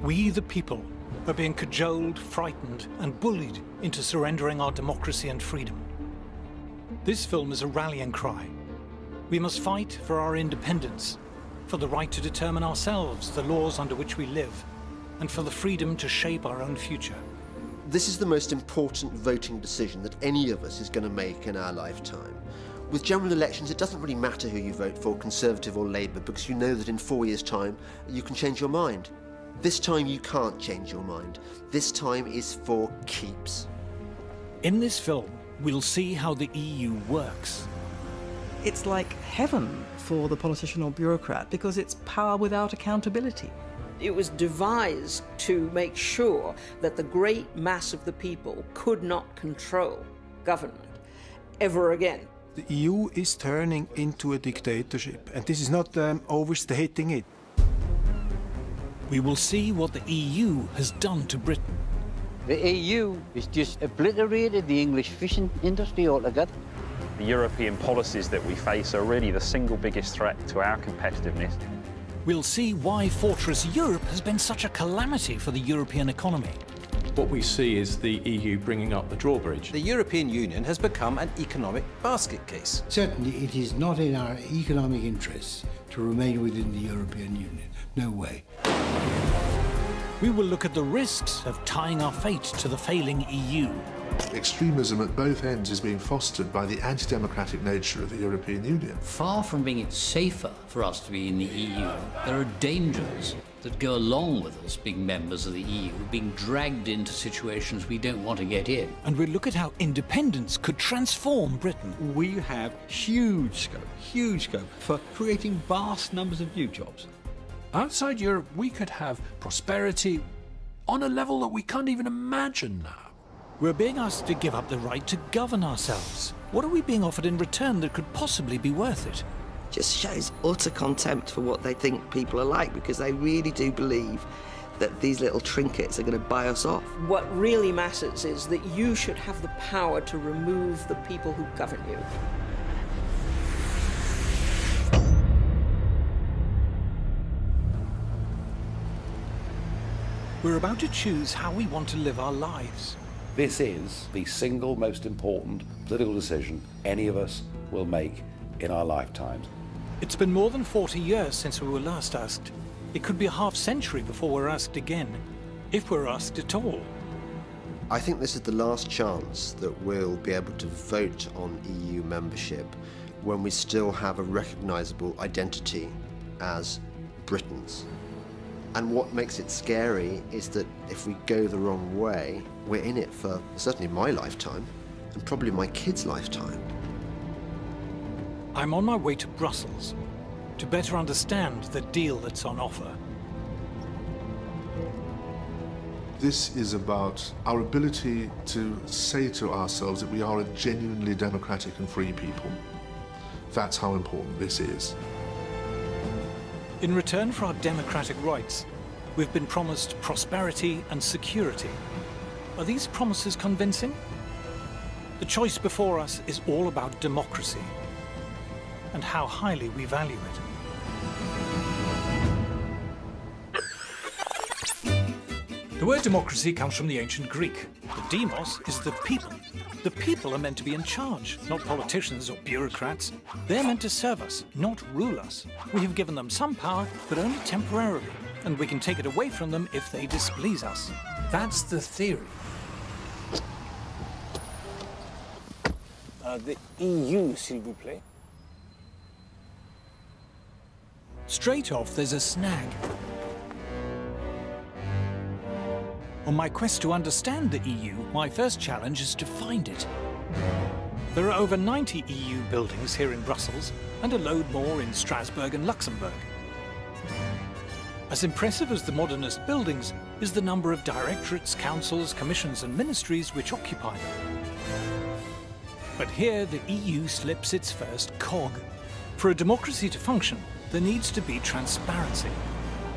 We, the people, are being cajoled, frightened, and bullied into surrendering our democracy and freedom. This film is a rallying cry. We must fight for our independence, for the right to determine ourselves the laws under which we live, and for the freedom to shape our own future. This is the most important voting decision that any of us is going to make in our lifetime. With general elections, it doesn't really matter who you vote for, Conservative or Labour, because you know that in 4 years' time you can change your mind. This time you can't change your mind. This time is for keeps. In this film, we'll see how the EU works. It's like heaven for the politician or bureaucrat because it's power without accountability. It was devised to make sure that the great mass of the people could not control government ever again. The EU is turning into a dictatorship, and this is not overstating it. We will see what the EU has done to Britain. The EU has just obliterated the English fishing industry altogether. The European policies that we face are really the single biggest threat to our competitiveness. We'll see why Fortress Europe has been such a calamity for the European economy. What we see is the EU bringing up the drawbridge. The European Union has become an economic basket case. Certainly it is not in our economic interests to remain within the European Union. No way. We will look at the risks of tying our fate to the failing EU. Extremism at both ends is being fostered by the anti-democratic nature of the European Union. Far from being it safer for us to be in the EU, there are dangers that go along with us being members of the EU, being dragged into situations we don't want to get in. And we'll look at how independence could transform Britain. We have huge scope for creating vast numbers of new jobs. Outside Europe, we could have prosperity on a level that we can't even imagine now. We're being asked to give up the right to govern ourselves. What are we being offered in return that could possibly be worth it? Just shows utter contempt for what they think people are like, because they really do believe that these little trinkets are going to buy us off. What really matters is that you should have the power to remove the people who govern you. We're about to choose how we want to live our lives. This is the single most important political decision any of us will make in our lifetimes. It's been more than 40 years since we were last asked. It could be a half-century before we're asked again, if we're asked at all. I think this is the last chance that we'll be able to vote on EU membership when we still have a recognisable identity as Britons. And what makes it scary is that if we go the wrong way, we're in it for certainly my lifetime, and probably my kids' lifetime. I'm on my way to Brussels to better understand the deal that's on offer. This is about our ability to say to ourselves that we are a genuinely democratic and free people. That's how important this is. In return for our democratic rights, we've been promised prosperity and security. Are these promises convincing? The choice before us is all about democracy and how highly we value it. The word democracy comes from the ancient Greek. The demos is the people. The people are meant to be in charge, not politicians or bureaucrats. They're meant to serve us, not rule us. We have given them some power, but only temporarily, and we can take it away from them if they displease us. That's the theory. The EU, s'il vous plaît. Straight off, there's a snag. On my quest to understand the EU, my first challenge is to find it. There are over 90 EU buildings here in Brussels, and a load more in Strasbourg and Luxembourg. As impressive as the modernist buildings is the number of directorates, councils, commissions and ministries which occupy them. But here the EU slips its first cog. For a democracy to function, there needs to be transparency.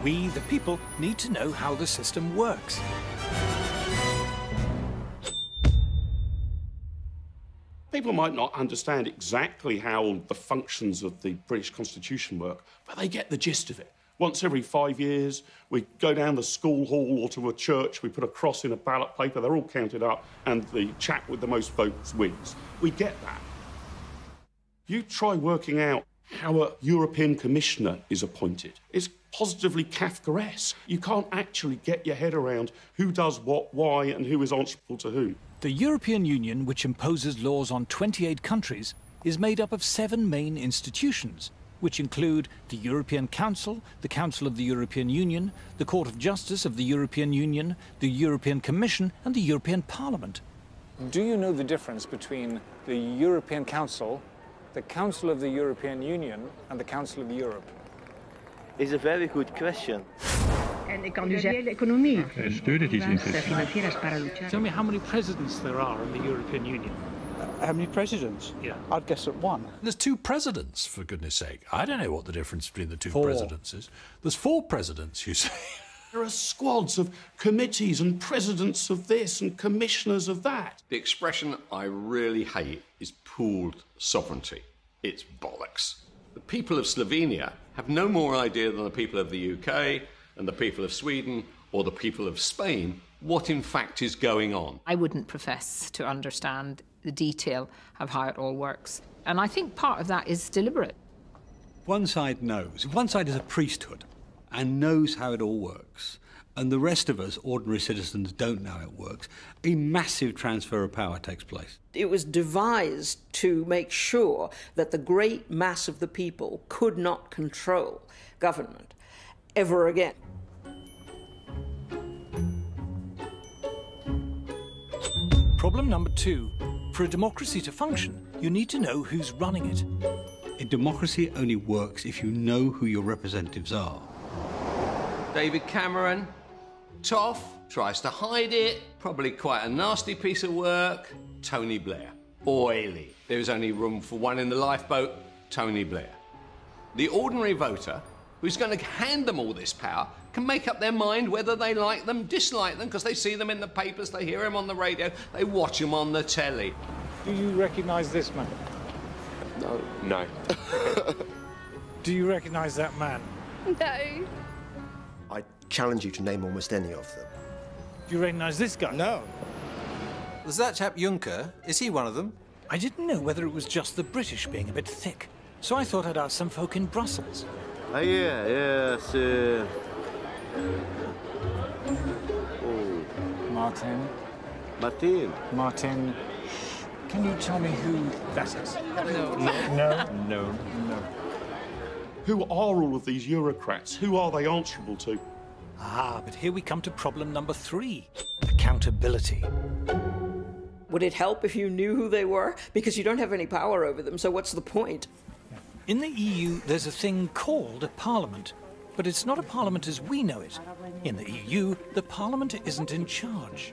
We, the people, need to know how the system works. People might not understand exactly how the functions of the British Constitution work, but they get the gist of it. Once every 5 years, we go down the school hall or to a church, we put a cross in a ballot paper, they're all counted up, and the chap with the most votes wins. We get that. You try working out how a European Commissioner is appointed. It's positively Kafkaesque. You can't actually get your head around who does what, why, and who is answerable to whom. The European Union, which imposes laws on 28 countries, is made up of 7 main institutions, which include the European Council, the Council of the European Union, the Court of Justice of the European Union, the European Commission, and the European Parliament. Do you know the difference between the European Council, the Council of the European Union, and the Council of Europe? It's a very good question. Tell me how many presidents there are in the European Union. How many presidents? Yeah. I'd guess at 1. There's 2 presidents, for goodness sake. I don't know what the difference between the 2 4. presidents is. There's 4 presidents, you say. There are squads of committees and presidents of this and commissioners of that. The expression I really hate is pooled sovereignty. It's bollocks. The people of Slovenia have no more idea than the people of the UK and the people of Sweden or the people of Spain what in fact is going on. I wouldn't profess to understand the detail of how it all works. And I think part of that is deliberate. One side knows. One side is a priesthood and knows how it all works. And the rest of us, ordinary citizens, don't know how it works. A massive transfer of power takes place. It was devised to make sure that the great mass of the people could not control government ever again. Problem number 2. For a democracy to function, you need to know who's running it. A democracy only works if you know who your representatives are. David Cameron, tough, tries to hide it, probably quite a nasty piece of work. Tony Blair, oily. There is only room for one in the lifeboat, Tony Blair. The ordinary voter, who's going to hand them all this power, can make up their mind whether they like them, dislike them, because they see them in the papers, they hear them on the radio, they watch them on the telly. Do you recognise this man? No. Do you recognise that man? No. I challenge you to name almost any of them. Do you recognise this guy? No. There's that chap Juncker. Is he one of them? I didn't know whether it was just the British being a bit thick, so I thought I'd ask some folk in Brussels. Yes. Martin. Martin. Can you tell me who that is? No. Who are all of these Eurocrats? Who are they answerable to? Ah, but here we come to problem number 3. Accountability. Would it help if you knew who they were? Because you don't have any power over them, so what's the point? In the EU, there's a thing called a parliament, but it's not a parliament as we know it. In the EU, the parliament isn't in charge.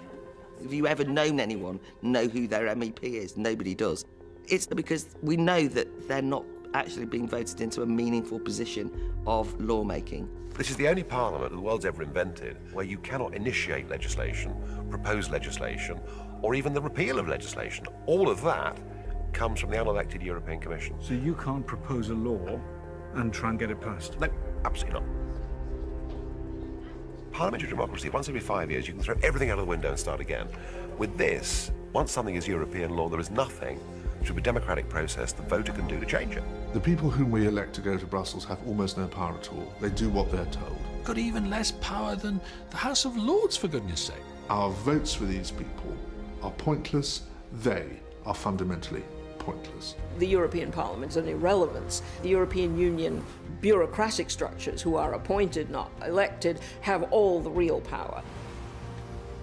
Have you ever known anyone know who their MEP is? Nobody does. It's because we know that they're not actually being voted into a meaningful position of lawmaking. This is the only parliament the world's ever invented where you cannot initiate legislation, propose legislation, or even the repeal of legislation. All of that comes from the unelected European Commission. So you can't propose a law and try and get it passed? No, absolutely not. Parliamentary democracy, once every 5 years, you can throw everything out of the window and start again. With this, once something is European law, there is nothing through a democratic process the voter can do to change it. The people whom we elect to go to Brussels have almost no power at all. They do what they're told. Got even less power than the House of Lords, for goodness sake. Our votes for these people are pointless. They are fundamentally pointless. The European Parliament is an irrelevance. The European Union bureaucratic structures, who are appointed, not elected, have all the real power.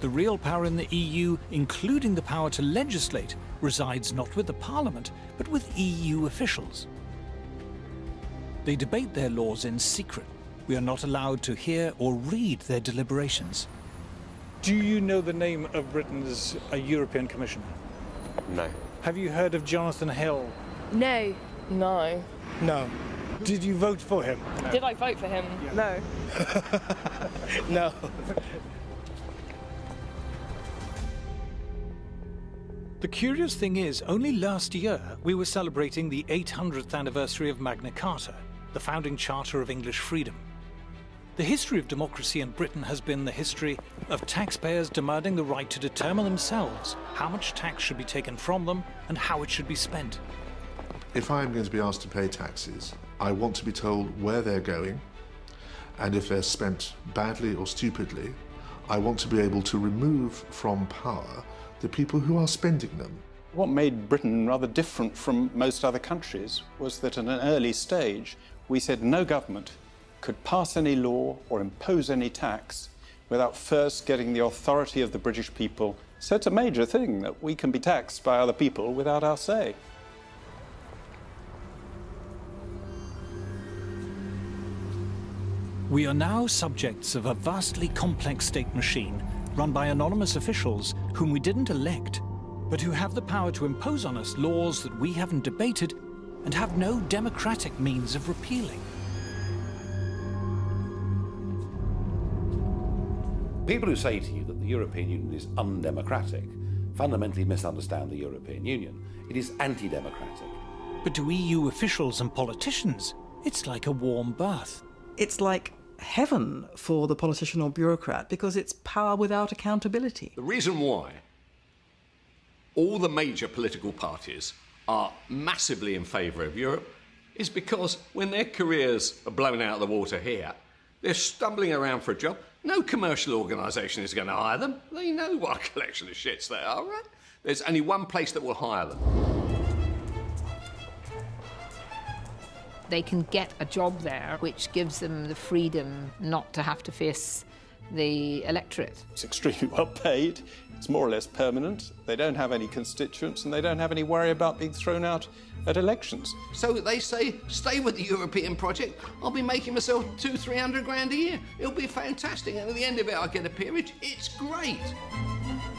The real power in the EU, including the power to legislate, resides not with the Parliament, but with EU officials. They debate their laws in secret. We are not allowed to hear or read their deliberations. Do you know the name of Britain's European Commissioner? No. Have you heard of Jonathan Hill? No. No. No. Did you vote for him? No. Did I vote for him? Yeah. No. No. The curious thing is, only last year we were celebrating the 800th anniversary of Magna Carta, the founding charter of English freedom. The history of democracy in Britain has been the history of taxpayers demanding the right to determine themselves how much tax should be taken from them and how it should be spent. If I am going to be asked to pay taxes, I want to be told where they're going, and if they're spent badly or stupidly, I want to be able to remove from power the people who are spending them. What made Britain rather different from most other countries was that at an early stage we said no government could pass any law or impose any tax without first getting the authority of the British people. So it's a major thing that we can be taxed by other people without our say. We are now subjects of a vastly complex state machine run by anonymous officials whom we didn't elect, but who have the power to impose on us laws that we haven't debated and have no democratic means of repealing. People who say to you that the European Union is undemocratic fundamentally misunderstand the European Union. It is anti-democratic. But to EU officials and politicians, it's like a warm bath. It's like heaven for the politician or bureaucrat because it's power without accountability. The reason why all the major political parties are massively in favour of Europe is because when their careers are blown out of the water here, they're stumbling around for a job. No commercial organisation is going to hire them. They know what a collection of shits they are, right? There's only one place that will hire them. They can get a job there, which gives them the freedom not to have to face the electorate. It's extremely well paid, it's more or less permanent, they don't have any constituents and they don't have any worry about being thrown out at elections. So they say, stay with the European project, I'll be making myself 200-300 grand a year. It'll be fantastic, and at the end of it I'll get a peerage. It's great.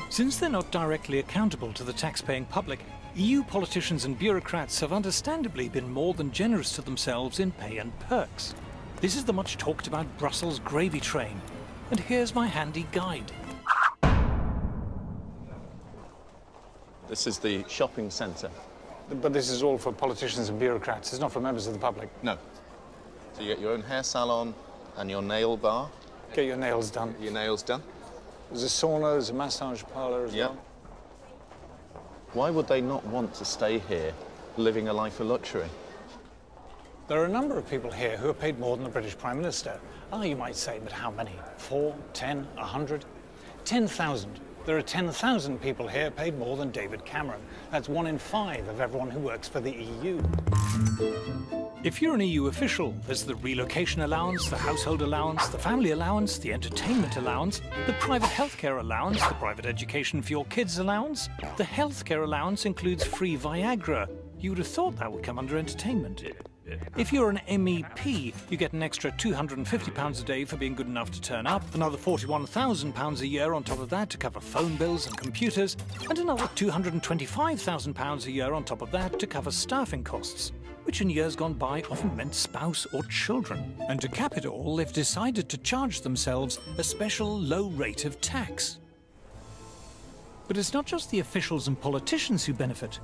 Since they're not directly accountable to the tax-paying public, EU politicians and bureaucrats have understandably been more than generous to themselves in pay and perks. This is the much talked about Brussels gravy train, and here's my handy guide. This is the shopping centre. But this is all for politicians and bureaucrats, it's not for members of the public. No. So you get your own hair salon and your nail bar. Get your nails done. Your nails done. There's a sauna, there's a massage parlour as well. Why would they not want to stay here, living a life of luxury? There are a number of people here who are paid more than the British Prime Minister. Ah, you might say, but how many? 4, 10, 100? 10,000. There are 10,000 people here paid more than David Cameron. That's 1 in 5 of everyone who works for the EU. If you're an EU official, there's the relocation allowance, the household allowance, the family allowance, the entertainment allowance, the private healthcare allowance, the private education for your kids allowance. The healthcare allowance includes free Viagra. You would have thought that would come under entertainment. If you're an MEP, you get an extra £250 a day for being good enough to turn up, another £41,000 a year on top of that to cover phone bills and computers, and another £225,000 a year on top of that to cover staffing costs, which in years gone by often meant spouse or children. And to cap it all, they've decided to charge themselves a special low rate of tax. But it's not just the officials and politicians who benefit.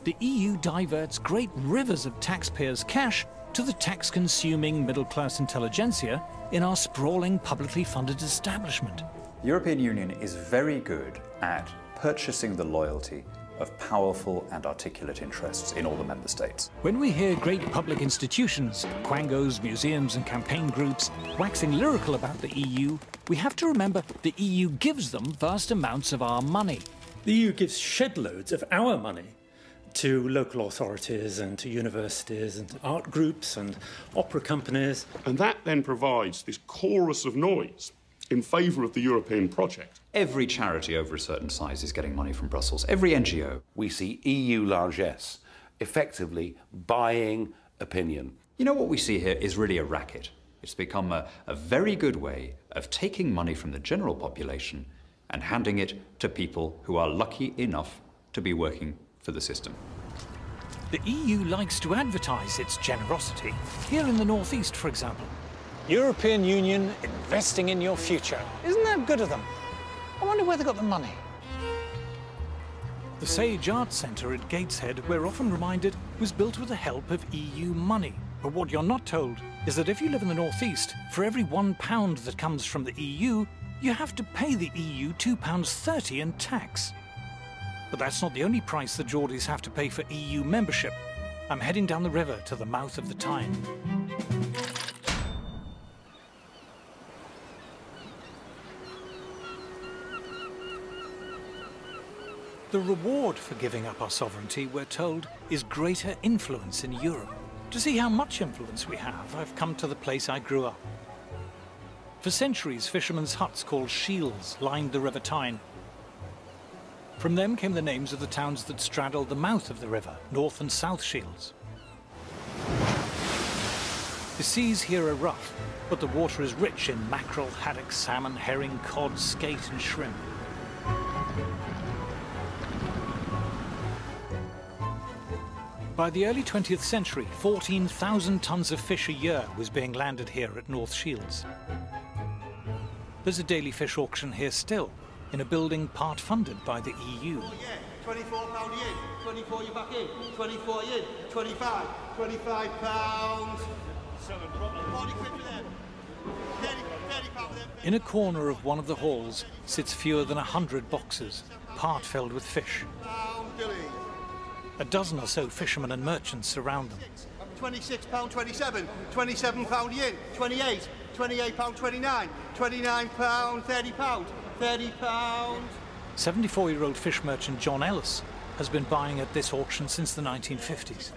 The EU diverts great rivers of taxpayers' cash to the tax-consuming middle-class intelligentsia in our sprawling, publicly funded establishment. The European Union is very good at purchasing the loyalty of powerful and articulate interests in all the member states. When we hear great public institutions, quangos, museums and campaign groups, waxing lyrical about the EU, we have to remember the EU gives them vast amounts of our money. The EU gives shed loads of our money to local authorities and to universities and to art groups and opera companies. And that then provides this chorus of noise in favour of the European project. Every charity over a certain size is getting money from Brussels. Every NGO. We see EU largesse effectively buying opinion. You know, what we see here is really a racket. It's become a very good way of taking money from the general population and handing it to people who are lucky enough to be working for the system. The EU likes to advertise its generosity, here in the northeast, for example. European Union investing in your future. Isn't that good of them? I wonder where they got the money. The Sage Arts Centre at Gateshead, we're often reminded, was built with the help of EU money. But what you're not told is that if you live in the northeast, for every £1 that comes from the EU, you have to pay the EU £2.30 in tax. But that's not the only price the Geordies have to pay for EU membership. I'm heading down the river to the mouth of the Tyne. The reward for giving up our sovereignty, we're told, is greater influence in Europe. To see how much influence we have, I've come to the place I grew up. For centuries, fishermen's huts called shields lined the River Tyne. From them came the names of the towns that straddled the mouth of the river, North and South Shields. The seas here are rough, but the water is rich in mackerel, haddock, salmon, herring, cod, skate and shrimp. By the early 20th century, 14,000 tons of fish a year was being landed here at North Shields. There's a daily fish auction here still, in a building part funded by the EU. £24 in, 24 you back in, 24 in, 25, £25. 40 quid for them. 30 pound for them. In a corner of one of the halls sits fewer than 100 boxes, part filled with fish. A dozen or so fishermen and merchants surround them. £26, 27, £27 in, 28, £28, 29, £29, £30, £30. 74-year-old fish merchant John Ellis has been buying at this auction since the 1950s.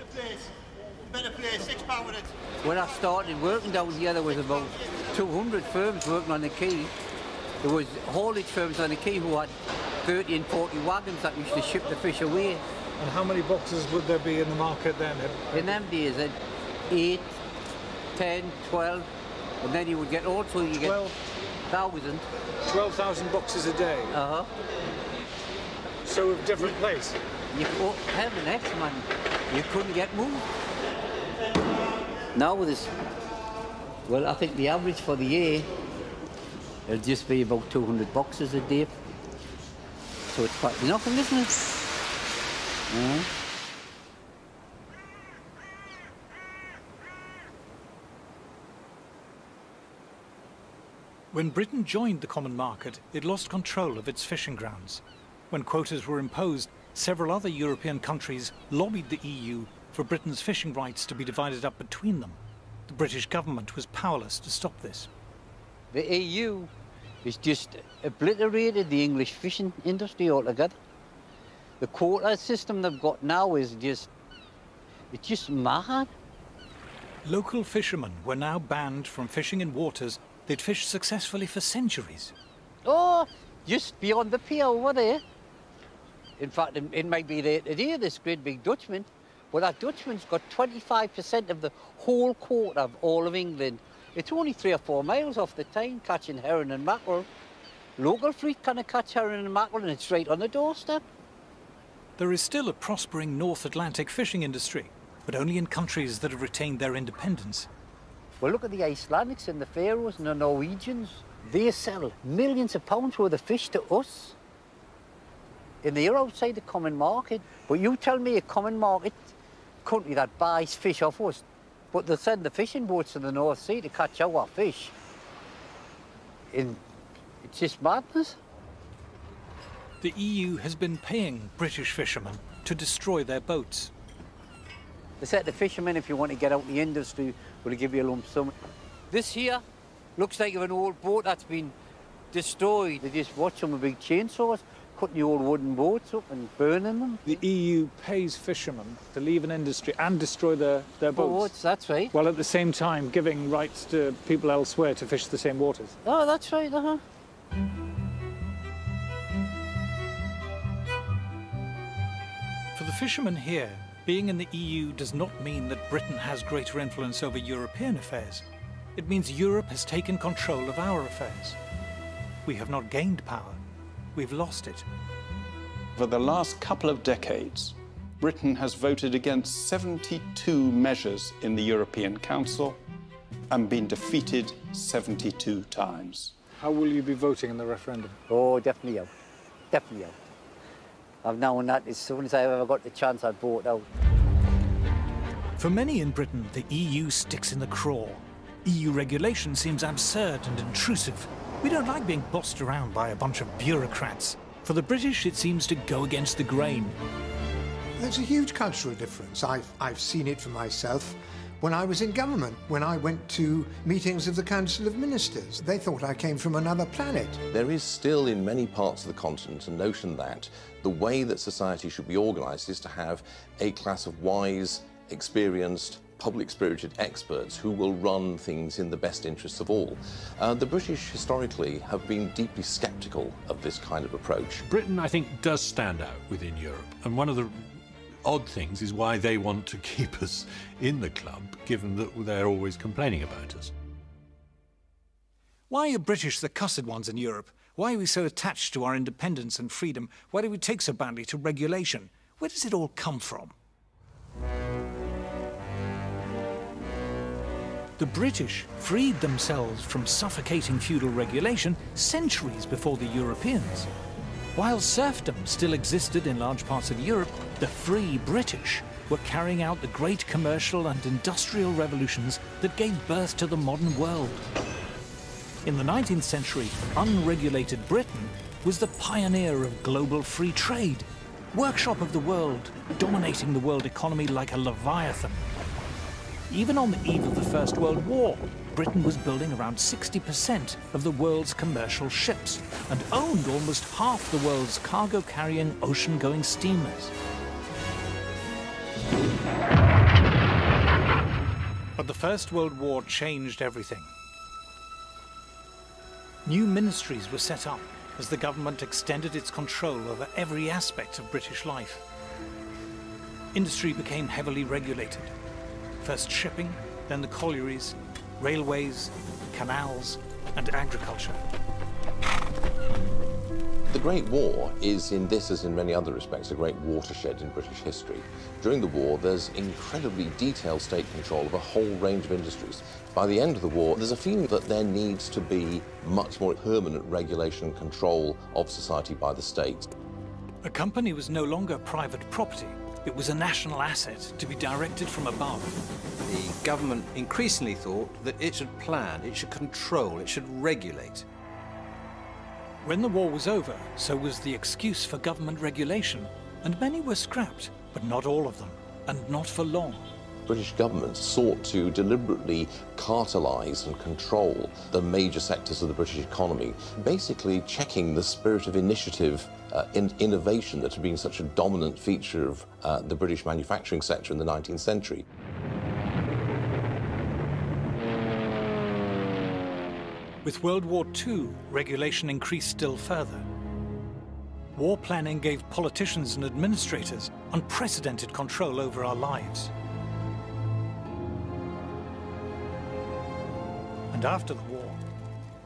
Better place, £6 with it. When I started working down here, there was about 200 firms working on the quay. There was haulage firms on the quay who had 30 and 40 wagons that used to ship the fish away. And how many boxes would there be in the market then? In them days, 8, 10, 12, and then you would get also, you get 1,000. 12,000 boxes a day? Uh-huh. So of different place? You heaven X, man. You couldn't get moved. Now with this, well, I think the average for the year, it'll just be about 200 boxes a day. So it's quite nothing, isn't it? When Britain joined the common market, it lost control of its fishing grounds. When quotas were imposed, several other European countries lobbied the EU for Britain's fishing rights to be divided up between them. The British government was powerless to stop this. The EU has just obliterated the English fishing industry altogether. The quota system they've got now is it's just mad. Local fishermen were now banned from fishing in waters they'd fished successfully for centuries. Oh, just beyond the pier over there. In fact, it might be there today, this great big Dutchman. But that Dutchman's got 25% of the whole quota of all of England. It's only 3 or 4 miles off the Tyne, catching herring and mackerel. Local fleet can't catch herring and mackerel, and it's right on the doorstep. There is still a prospering North Atlantic fishing industry, but only in countries that have retained their independence. Well, look at the Icelandics and the Faroes and the Norwegians. They sell millions of pounds worth of fish to us. And they're outside the common market. But you tell me a common market country that buys fish off us, but they send the fishing boats to the North Sea to catch our fish. And it's just madness. The EU has been paying British fishermen to destroy their boats. They said the fishermen, if you want to get out in the industry, will give you a lump sum. This here looks like an old boat that's been destroyed. They just watch them with big chainsaws, cutting the old wooden boats up and burning them. The EU pays fishermen to leave an industry and destroy their boats. That's right. While at the same time giving rights to people elsewhere to fish the same waters. Oh, that's right, uh-huh. For the fishermen here, being in the EU does not mean that Britain has greater influence over European affairs. It means Europe has taken control of our affairs. We have not gained power, we've lost it. For the last couple of decades, Britain has voted against 72 measures in the European Council and been defeated 72 times. How will you be voting in the referendum? Oh, definitely out. Definitely out. I've known that as soon as I ever got the chance, I'd vote out. For many in Britain, the EU sticks in the craw. EU regulation seems absurd and intrusive. We don't like being bossed around by a bunch of bureaucrats. For the British, it seems to go against the grain. There's a huge cultural difference. I've seen it for myself when I was in government, when I went to meetings of the Council of Ministers. They thought I came from another planet. There is still in many parts of the continent a notion that the way that society should be organised is to have a class of wise, experienced, public-spirited experts who will run things in the best interests of all. The British historically have been deeply sceptical of this kind of approach. Britain, I think, does stand out within Europe, and one of the odd things is why they want to keep us in the club, given that they're always complaining about us. Why are British the cussed ones in Europe? Why are we so attached to our independence and freedom? Why do we take so badly to regulation? Where does it all come from? The British freed themselves from suffocating feudal regulation centuries before the Europeans. While serfdom still existed in large parts of Europe, the free British were carrying out the great commercial and industrial revolutions that gave birth to the modern world. In the 19th century, unregulated Britain was the pioneer of global free trade, workshop of the world, dominating the world economy like a leviathan. Even on the eve of the First World War, Britain was building around 60% of the world's commercial ships and owned almost half the world's cargo-carrying ocean-going steamers. But the First World War changed everything. New ministries were set up as the government extended its control over every aspect of British life. Industry became heavily regulated. First shipping, then the collieries, railways, canals, and agriculture. The Great War is, in this as in many other respects, a great watershed in British history. During the war, there's incredibly detailed state control of a whole range of industries. By the end of the war, there's a feeling that there needs to be much more permanent regulation and control of society by the state. A company was no longer private property. It was a national asset to be directed from above. The government increasingly thought that it should plan, it should control, it should regulate. When the war was over, so was the excuse for government regulation, and many were scrapped, but not all of them, and not for long. British governments sought to deliberately cartelize and control the major sectors of the British economy, basically checking the spirit of initiative innovation that had been such a dominant feature of the British manufacturing sector in the 19th century. With World War II, regulation increased still further. War planning gave politicians and administrators unprecedented control over our lives. And after the war,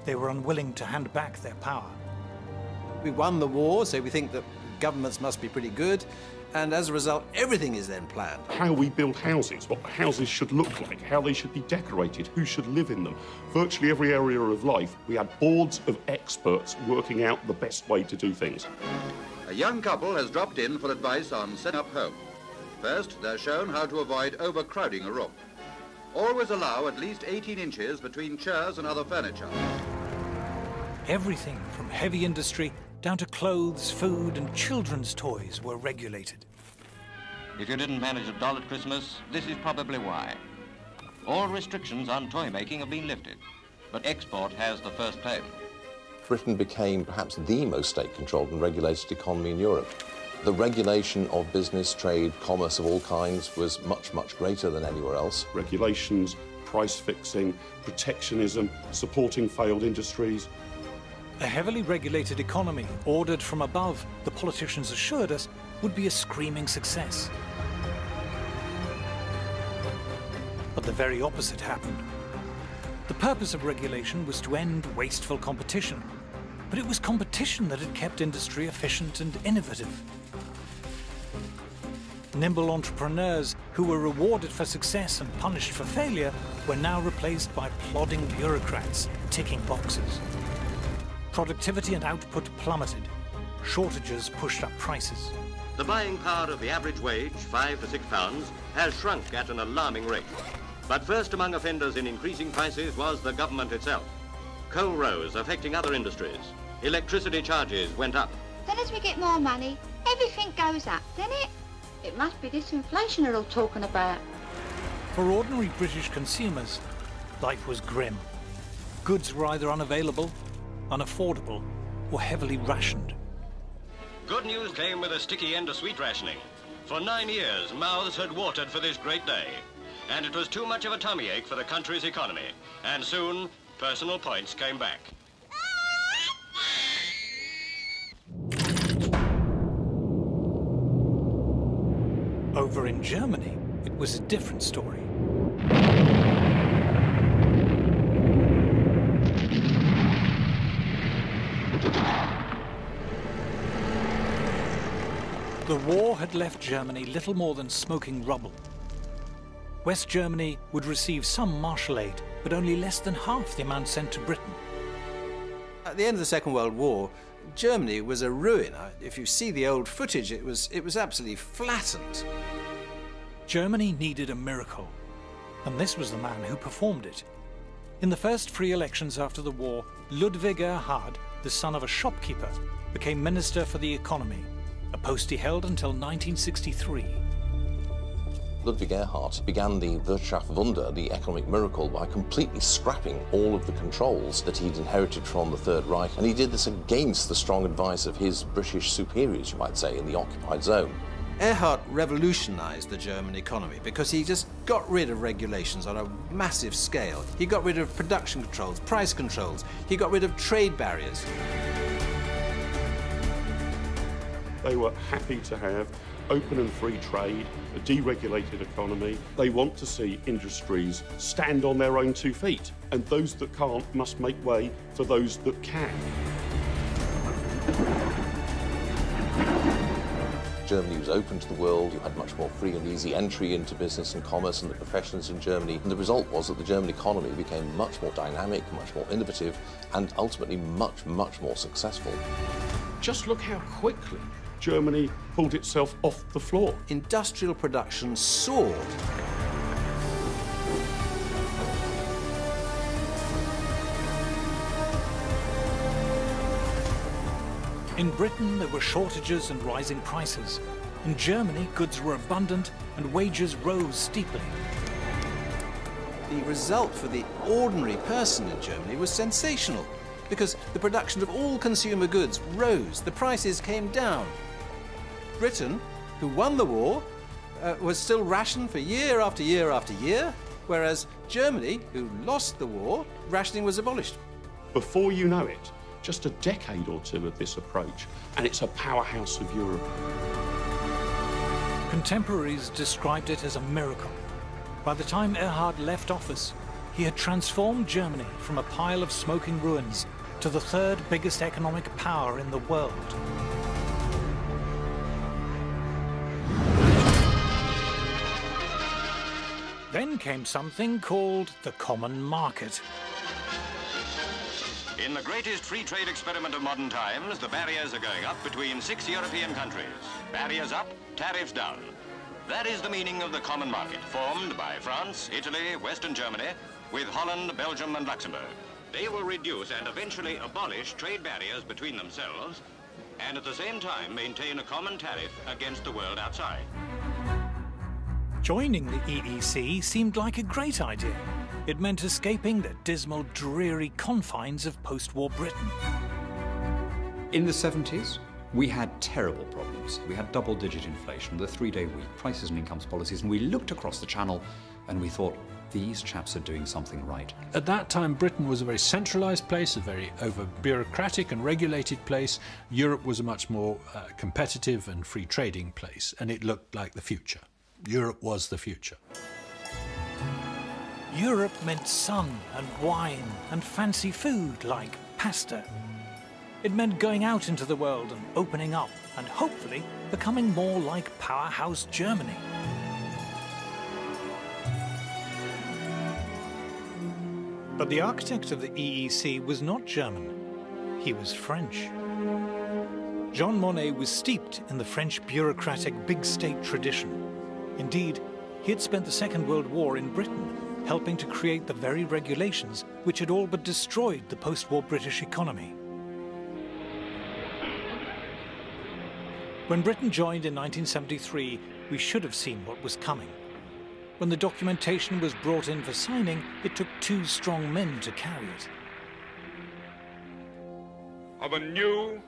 they were unwilling to hand back their power. We won the war, so we think that governments must be pretty good, and as a result, everything is then planned. How we build houses, what the houses should look like, how they should be decorated, who should live in them. Virtually every area of life, we had boards of experts working out the best way to do things. A young couple has dropped in for advice on setting up home. First, they're shown how to avoid overcrowding a room. Always allow at least 18 inches between chairs and other furniture. Everything from heavy industry down to clothes, food, and children's toys were regulated. If you didn't manage a doll at Christmas, this is probably why. All restrictions on toy making have been lifted, but export has the first claim. Britain became perhaps the most state-controlled and regulated economy in Europe. The regulation of business, trade, commerce of all kinds was much, much greater than anywhere else. Regulations, price fixing, protectionism, supporting failed industries. A heavily regulated economy, ordered from above, the politicians assured us, would be a screaming success. But the very opposite happened. The purpose of regulation was to end wasteful competition, but it was competition that had kept industry efficient and innovative. Nimble entrepreneurs who were rewarded for success and punished for failure were now replaced by plodding bureaucrats ticking boxes. Productivity and output plummeted. Shortages pushed up prices. the buying power of the average wage, £5 to £6, has shrunk at an alarming rate. But first among offenders in increasing prices was the government itself. Coal rose, affecting other industries. Electricity charges went up. Then as we get more money, everything goes up, doesn't it? It must be this inflation they're all talking about. For ordinary British consumers, life was grim. Goods were either unavailable, unaffordable, or heavily rationed. Good news came with a sticky end to sweet rationing. For 9 years, mouths had watered for this great day. And it was too much of a tummy ache for the country's economy. And soon, personal points came back. Over in Germany, it was a different story. The war had left Germany little more than smoking rubble. West Germany would receive some Marshall aid, but only less than half the amount sent to Britain. At the end of the Second World War, Germany was a ruin. If you see the old footage, it was absolutely flattened. Germany needed a miracle, and this was the man who performed it. In the first free elections after the war, Ludwig Erhard, the son of a shopkeeper, became Minister for the Economy, a post he held until 1963. Ludwig Erhard began the Wirtschaftswunder, the economic miracle, by completely scrapping all of the controls that he'd inherited from the Third Reich, and he did this against the strong advice of his British superiors, you might say, in the occupied zone. Erhard revolutionized the German economy because he just got rid of regulations on a massive scale. He got rid of production controls, price controls. He got rid of trade barriers. They were happy to have open and free trade, a deregulated economy. They want to see industries stand on their own 2 feet, and those that can't must make way for those that can. Germany was open to the world. You had much more free and easy entry into business and commerce and the professions in Germany. And the result was that the German economy became much more dynamic, much more innovative, and ultimately much, much more successful. Just look how quickly Germany pulled itself off the floor. Industrial production soared. In Britain, there were shortages and rising prices. In Germany, goods were abundant and wages rose steeply. The result for the ordinary person in Germany was sensational, because the production of all consumer goods rose, the prices came down. Britain, who won the war, was still rationed for year after year after year, whereas Germany, who lost the war, rationing was abolished. Before you know it, just a decade or two of this approach, and it's a powerhouse of Europe. Contemporaries described it as a miracle. By the time Erhard left office, he had transformed Germany from a pile of smoking ruins to the third biggest economic power in the world. Then came something called the Common Market. In the greatest free trade experiment of modern times, the barriers are going up between 6 European countries. Barriers up, tariffs down. That is the meaning of the Common Market, formed by France, Italy, Western Germany, with Holland, Belgium and Luxembourg. They will reduce and eventually abolish trade barriers between themselves, and at the same time maintain a common tariff against the world outside. Joining the EEC seemed like a great idea. It meant escaping the dismal, dreary confines of post-war Britain. In the 70s, we had terrible problems. We had double-digit inflation, the 3-day week, prices and incomes policies, and we looked across the channel and we thought, these chaps are doing something right. At that time, Britain was a very centralised place, a very over-bureaucratic and regulated place. Europe was a much more competitive and free trading place, and it looked like the future. Europe was the future. Europe meant sun and wine and fancy food like pasta. It meant going out into the world and opening up and hopefully becoming more like powerhouse Germany. But the architect of the EEC was not German. He was French. Jean Monnet was steeped in the French bureaucratic big state tradition. Indeed, he had spent the Second World War in Britain, helping to create the very regulations which had all but destroyed the post-war British economy. When Britain joined in 1973, we should have seen what was coming. When the documentation was brought in for signing, it took 2 strong men to carry it. Of a new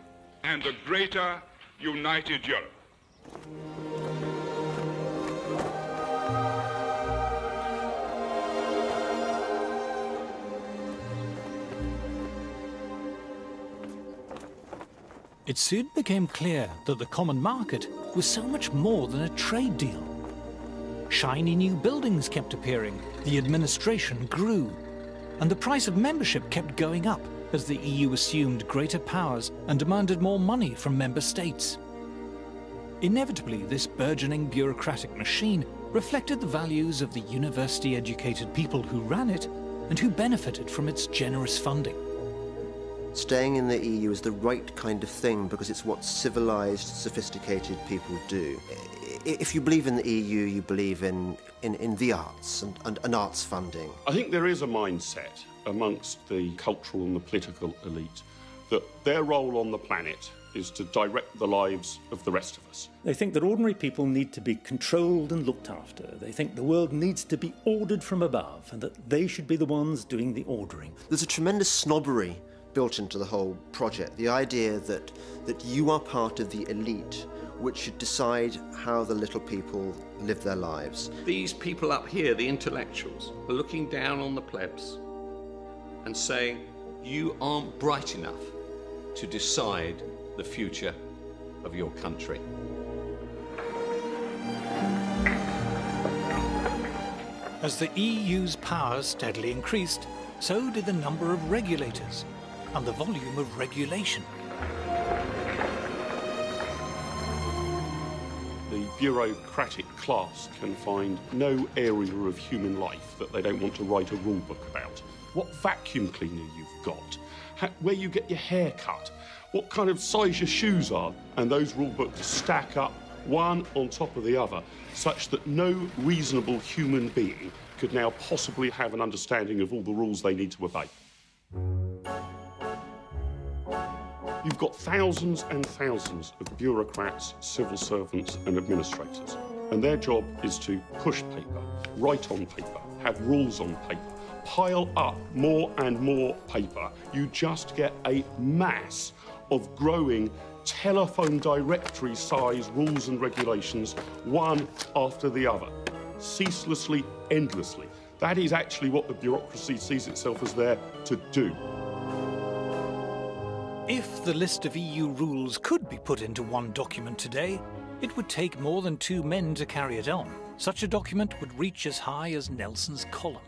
and a greater united Europe. It soon became clear that the common market was so much more than a trade deal. Shiny new buildings kept appearing, the administration grew, and the price of membership kept going up as the EU assumed greater powers and demanded more money from member states. Inevitably, this burgeoning bureaucratic machine reflected the values of the university-educated people who ran it and who benefited from its generous funding. Staying in the EU is the right kind of thing because it's what civilized, sophisticated people do. If you believe in the EU, you believe in the arts and arts funding. I think there is a mindset amongst the cultural and the political elite that their role on the planet is to direct the lives of the rest of us. They think that ordinary people need to be controlled and looked after. They think the world needs to be ordered from above and that they should be the ones doing the ordering. There's a tremendous snobbery built into the whole project. The idea that you are part of the elite which should decide how the little people live their lives. These people up here, the intellectuals, are looking down on the plebs and saying, you aren't bright enough to decide the future of your country. As the EU's power steadily increased, so did the number of regulators and the volume of regulation. The bureaucratic class can find no area of human life that they don't want to write a rule book about. What vacuum cleaner you've got, where you get your hair cut, what kind of size your shoes are, and those rule books stack up one on top of the other, such that no reasonable human being could now possibly have an understanding of all the rules they need to obey. You've got thousands and thousands of bureaucrats, civil servants and administrators, and their job is to push paper, write on paper, have rules on paper, pile up more and more paper. You just get a mass of growing telephone directory size rules and regulations, one after the other, ceaselessly, endlessly. That is actually what the bureaucracy sees itself as there to do. If the list of EU rules could be put into one document today, it would take more than 2 men to carry it on. Such a document would reach as high as Nelson's column.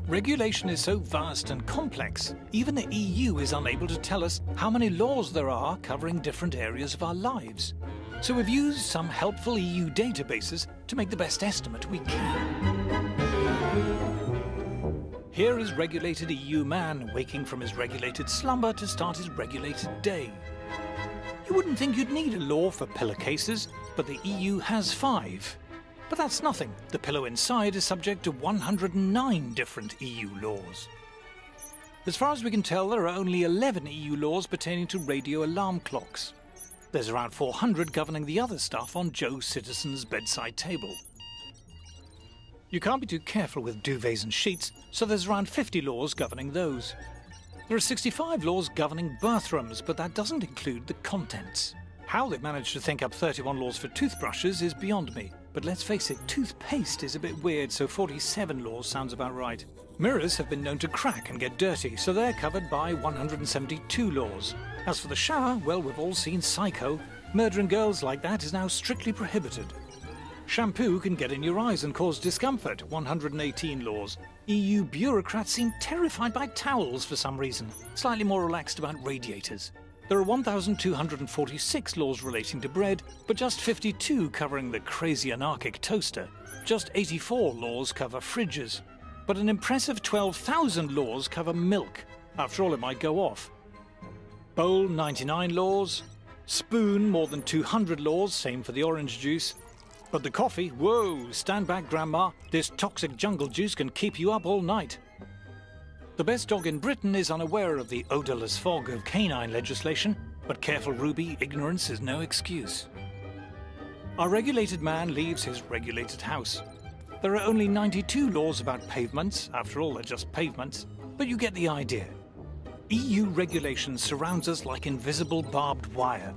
Regulation is so vast and complex, even the EU is unable to tell us how many laws there are covering different areas of our lives. So we've used some helpful EU databases to make the best estimate we can. Here is regulated EU man waking from his regulated slumber to start his regulated day. You wouldn't think you'd need a law for pillow cases, but the EU has 5. But that's nothing. The pillow inside is subject to 109 different EU laws. As far as we can tell, there are only 11 EU laws pertaining to radio alarm clocks. There's around 400 governing the other stuff on Joe Citizen's bedside table. You can't be too careful with duvets and sheets, so there's around 50 laws governing those. There are 65 laws governing bathrooms, but that doesn't include the contents. How they've managed to think up 31 laws for toothbrushes is beyond me. But let's face it, toothpaste is a bit weird, so 47 laws sounds about right. Mirrors have been known to crack and get dirty, so they're covered by 172 laws. As for the shower, well, we've all seen Psycho. Murdering girls like that is now strictly prohibited. Shampoo can get in your eyes and cause discomfort, 118 laws. EU bureaucrats seem terrified by towels for some reason, slightly more relaxed about radiators. There are 1,246 laws relating to bread, but just 52 covering the crazy anarchic toaster. Just 84 laws cover fridges. But an impressive 12,000 laws cover milk. After all, it might go off. Bowl 99 laws, spoon more than 200 laws, same for the orange juice. But the coffee, whoa, stand back grandma, this toxic jungle juice can keep you up all night. The best dog in Britain is unaware of the odourless fog of canine legislation, but careful Ruby, ignorance is no excuse. Our regulated man leaves his regulated house. There are only 92 laws about pavements, after all they're just pavements, but you get the idea. EU regulation surrounds us like invisible barbed wire.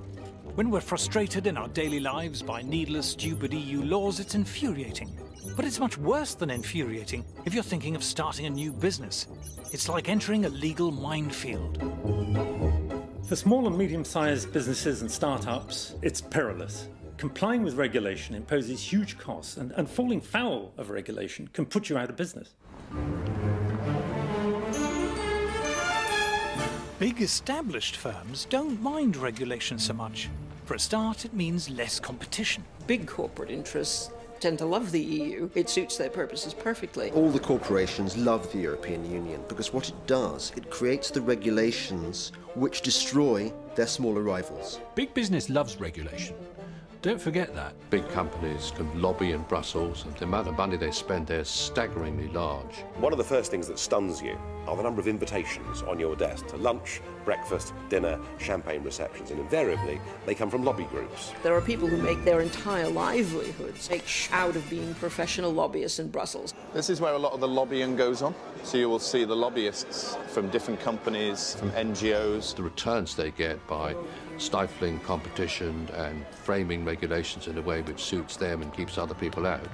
When we're frustrated in our daily lives by needless, stupid EU laws, it's infuriating. But it's much worse than infuriating if you're thinking of starting a new business. It's like entering a legal minefield. For small and medium-sized businesses and startups, it's perilous. Complying with regulation imposes huge costs, and falling foul of regulation can put you out of business. Big established firms don't mind regulation so much. For a start, it means less competition. Big corporate interests tend to love the EU. It suits their purposes perfectly. All the corporations love the European Union because what it does, it creates the regulations which destroy their smaller rivals. Big business loves regulation. Don't forget that. Big companies can lobby in Brussels, and the amount of money they spend there is staggeringly large. One of the first things that stuns you are the number of invitations on your desk to lunch, breakfast, dinner, champagne receptions, and invariably they come from lobby groups. There are people who make their entire livelihoods out of being professional lobbyists in Brussels. This is where a lot of the lobbying goes on. So you will see the lobbyists from different companies, from NGOs. The returns they get by stifling competition and framing regulations in a way which suits them and keeps other people out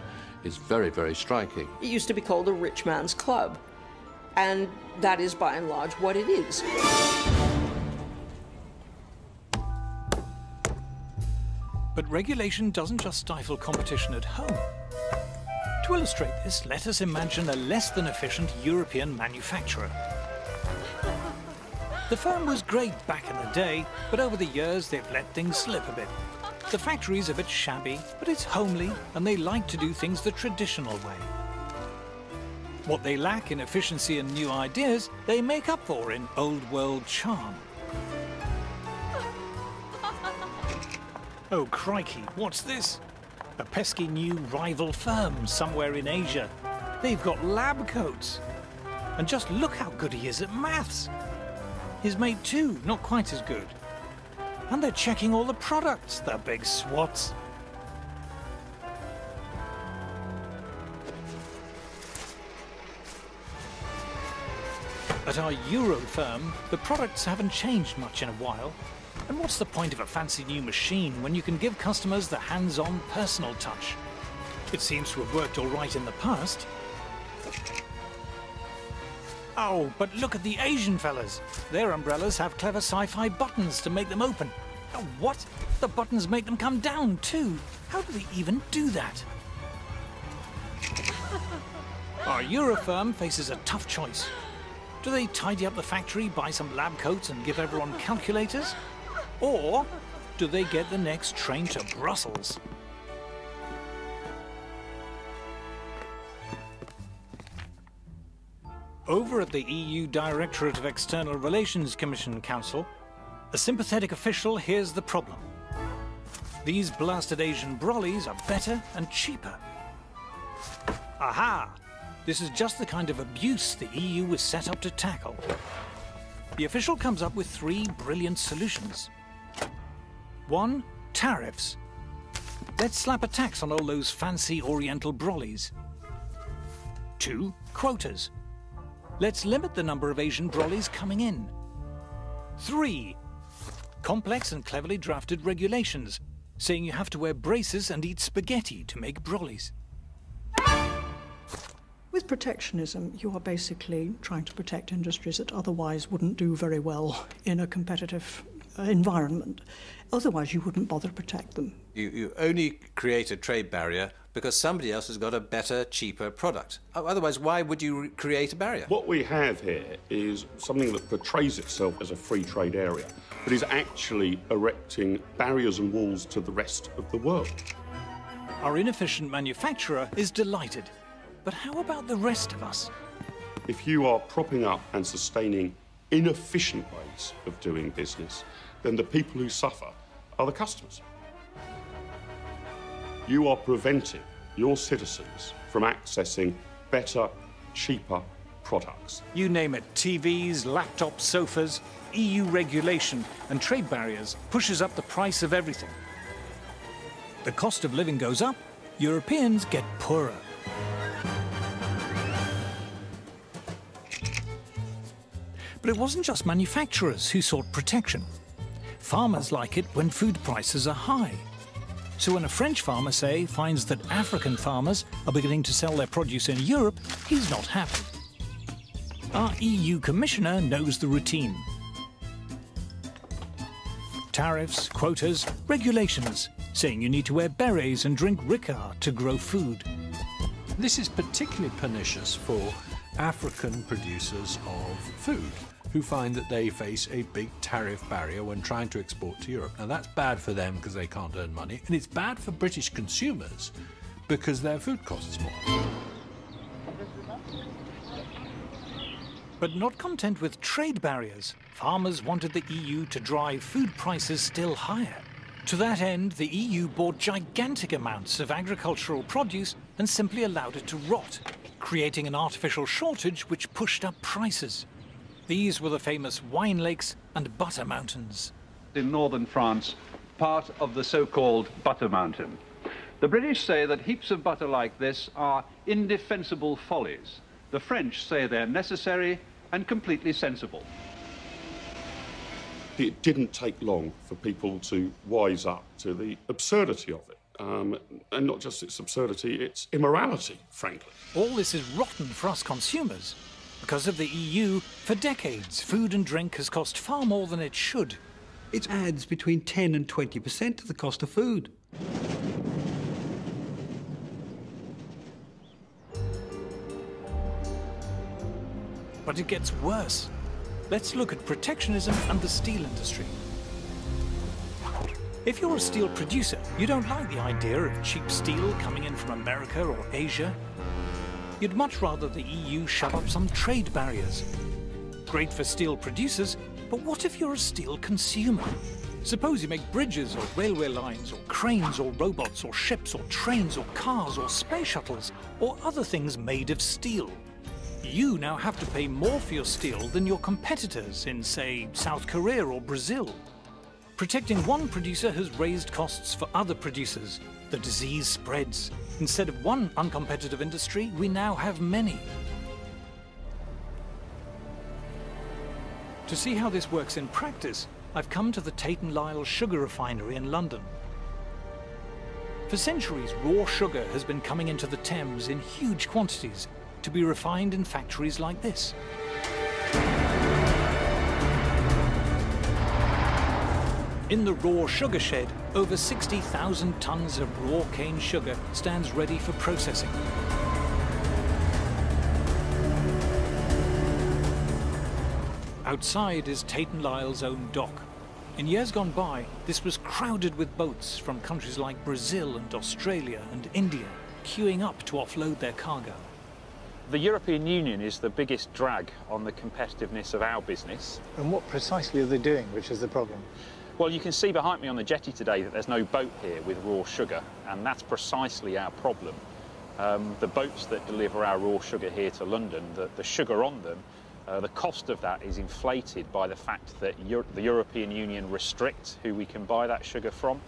is very, very striking. It used to be called a rich man's club, and that is by and large what it is. But regulation doesn't just stifle competition at home. To illustrate this, let us imagine a less than efficient European manufacturer. The firm was great back in the day, but over the years they've let things slip a bit. The factory's a bit shabby, but it's homely, and they like to do things the traditional way. What they lack in efficiency and new ideas, they make up for in old world charm. Oh crikey, what's this? A pesky new rival firm somewhere in Asia. They've got lab coats. And just look how good he is at maths. His mate too, not quite as good. And they're checking all the products, the big swats. At our Euro firm, the products haven't changed much in a while. And what's the point of a fancy new machine when you can give customers the hands-on personal touch? It seems to have worked all right in the past. Oh, but look at the Asian fellas. Their umbrellas have clever sci-fi buttons to make them open. Oh, what? The buttons make them come down too. How do they even do that? Our Euro firm faces a tough choice. Do they tidy up the factory, buy some lab coats and give everyone calculators? Or do they get the next train to Brussels? Over at the EU Directorate of External Relations Commission Council, a sympathetic official hears the problem. These blasted Asian brollies are better and cheaper. Aha! This is just the kind of abuse the EU was set up to tackle. The official comes up with 3 brilliant solutions. 1. Tariffs. Let's slap a tax on all those fancy Oriental brollies. 2. Quotas. Let's limit the number of Asian brollies coming in. 3. Complex and cleverly drafted regulations, saying you have to wear braces and eat spaghetti to make brollies. With protectionism, you are basically trying to protect industries that otherwise wouldn't do very well in a competitive environment. Otherwise, you wouldn't bother to protect them. You only create a trade barrier because somebody else has got a better, cheaper product. Otherwise, why would you create a barrier? What we have here is something that portrays itself as a free trade area, but is actually erecting barriers and walls to the rest of the world. Our inefficient manufacturer is delighted. But how about the rest of us? If you are propping up and sustaining inefficient ways of doing business, then the people who suffer are the customers. You are preventing your citizens from accessing better, cheaper products. You name it, TVs, laptops, sofas, EU regulation and trade barriers pushes up the price of everything. The cost of living goes up, Europeans get poorer. But it wasn't just manufacturers who sought protection. Farmers like it when food prices are high. So when a French farmer, say, finds that African farmers are beginning to sell their produce in Europe, he's not happy. Our EU Commissioner knows the routine. Tariffs, quotas, regulations, saying you need to wear berets and drink Ricard to grow food. This is particularly pernicious for African producers of food, who find that they face a big tariff barrier when trying to export to Europe. Now that's bad for them because they can't earn money, and it's bad for British consumers because their food costs more. But not content with trade barriers, farmers wanted the EU to drive food prices still higher. To that end, the EU bought gigantic amounts of agricultural produce and simply allowed it to rot, creating an artificial shortage which pushed up prices. These were the famous wine lakes and butter mountains. In northern France, part of the so-called butter mountain. The British say that heaps of butter like this are indefensible follies. The French say they're necessary and completely sensible. It didn't take long for people to wise up to the absurdity of it. And not just its absurdity, its immorality, frankly. All this is rotten for us consumers. Because of the EU, for decades, food and drink has cost far more than it should. It adds between 10 and 20% to the cost of food. But it gets worse. Let's look at protectionism and the steel industry. If you're a steel producer, you don't like the idea of cheap steel coming in from America or Asia. You'd much rather the EU shove up some trade barriers. Great for steel producers, but what if you're a steel consumer? Suppose you make bridges or railway lines or cranes or robots or ships or trains or cars or space shuttles or other things made of steel. You now have to pay more for your steel than your competitors in, say, South Korea or Brazil. Protecting one producer has raised costs for other producers. The disease spreads. Instead of one uncompetitive industry, we now have many. To see how this works in practice, I've come to the Tate & Lyle sugar refinery in London. For centuries, raw sugar has been coming into the Thames in huge quantities to be refined in factories like this. In the raw sugar shed, over 60,000 tons of raw cane sugar stands ready for processing. Outside is Tate & Lyle's own dock. In years gone by, this was crowded with boats from countries like Brazil and Australia and India, queuing up to offload their cargo. The European Union is the biggest drag on the competitiveness of our business. And what precisely are they doing, which is the problem? Well, you can see behind me on the jetty today that there's no boat here with raw sugar, and that's precisely our problem. The boats that deliver our raw sugar here to London, the sugar on them, the cost of that is inflated by the fact that the European Union restricts who we can buy that sugar from,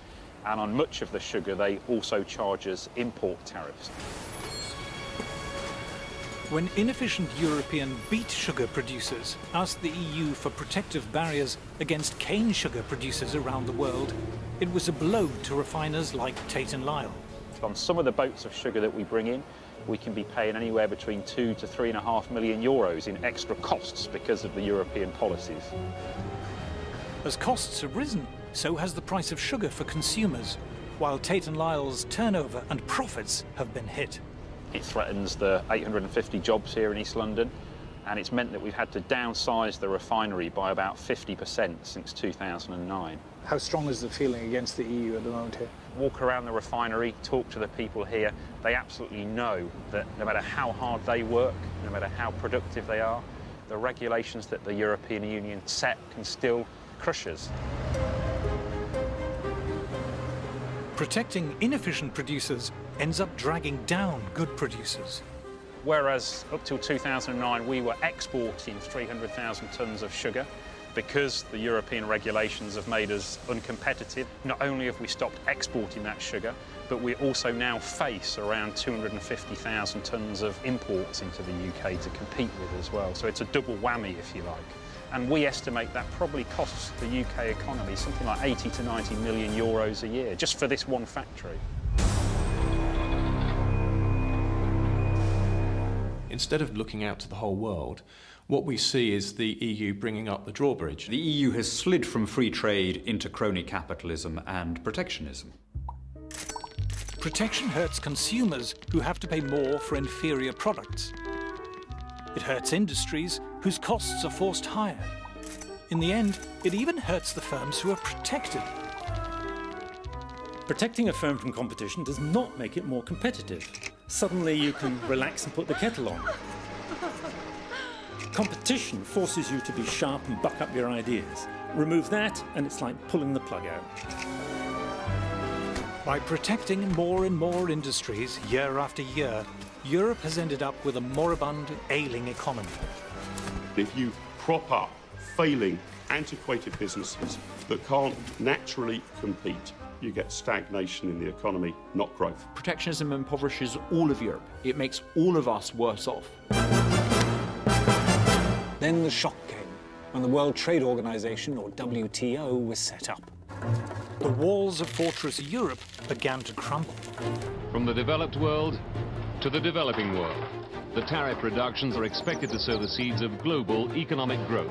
and on much of the sugar they also charge us import tariffs. When inefficient European beet sugar producers asked the EU for protective barriers against cane sugar producers around the world, it was a blow to refiners like Tate & Lyle. On some of the boats of sugar that we bring in, we can be paying anywhere between 2 to 3.5 million euros in extra costs because of the European policies. As costs have risen, so has the price of sugar for consumers, while Tate & Lyle's turnover and profits have been hit. It threatens the 850 jobs here in East London, and it's meant that we've had to downsize the refinery by about 50% since 2009. How strong is the feeling against the EU at the moment here? Walk around the refinery, talk to the people here. They absolutely know that no matter how hard they work, no matter how productive they are, the regulations that the European Union set can still crush us. Protecting inefficient producers ends up dragging down good producers. Whereas up till 2009 we were exporting 300,000 tonnes of sugar, because the European regulations have made us uncompetitive. Not only have we stopped exporting that sugar, but we also now face around 250,000 tonnes of imports into the UK to compete with as well. So it's a double whammy, if you like. And we estimate that probably costs the UK economy something like 80 to 90 million euros a year, just for this one factory. Instead of looking out to the whole world, what we see is the EU bringing up the drawbridge. The EU has slid from free trade into crony capitalism and protectionism. Protection hurts consumers who have to pay more for inferior products. It hurts industries whose costs are forced higher. In the end, it even hurts the firms who are protected. Protecting a firm from competition does not make it more competitive. Suddenly you can relax and put the kettle on. Competition forces you to be sharp and buck up your ideas. Remove that and it's like pulling the plug out. By protecting more and more industries year after year, Europe has ended up with a moribund, ailing economy. If you prop up failing, antiquated businesses that can't naturally compete, you get stagnation in the economy, not growth. Protectionism impoverishes all of Europe. It makes all of us worse off. Then the shock came when the World Trade Organization, or WTO, was set up. The walls of Fortress Europe began to crumble. From the developed world to the developing world, the tariff reductions are expected to sow the seeds of global economic growth.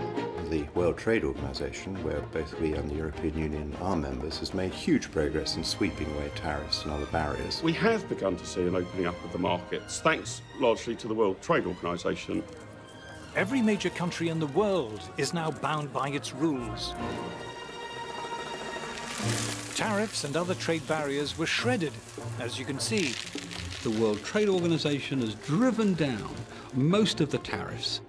The World Trade Organization, where both we and the European Union are members, has made huge progress in sweeping away tariffs and other barriers. We have begun to see an opening up of the markets, thanks largely to the World Trade Organization. Every major country in the world is now bound by its rules. Tariffs and other trade barriers were shredded, as you can see. The World Trade Organization has driven down most of the tariffs.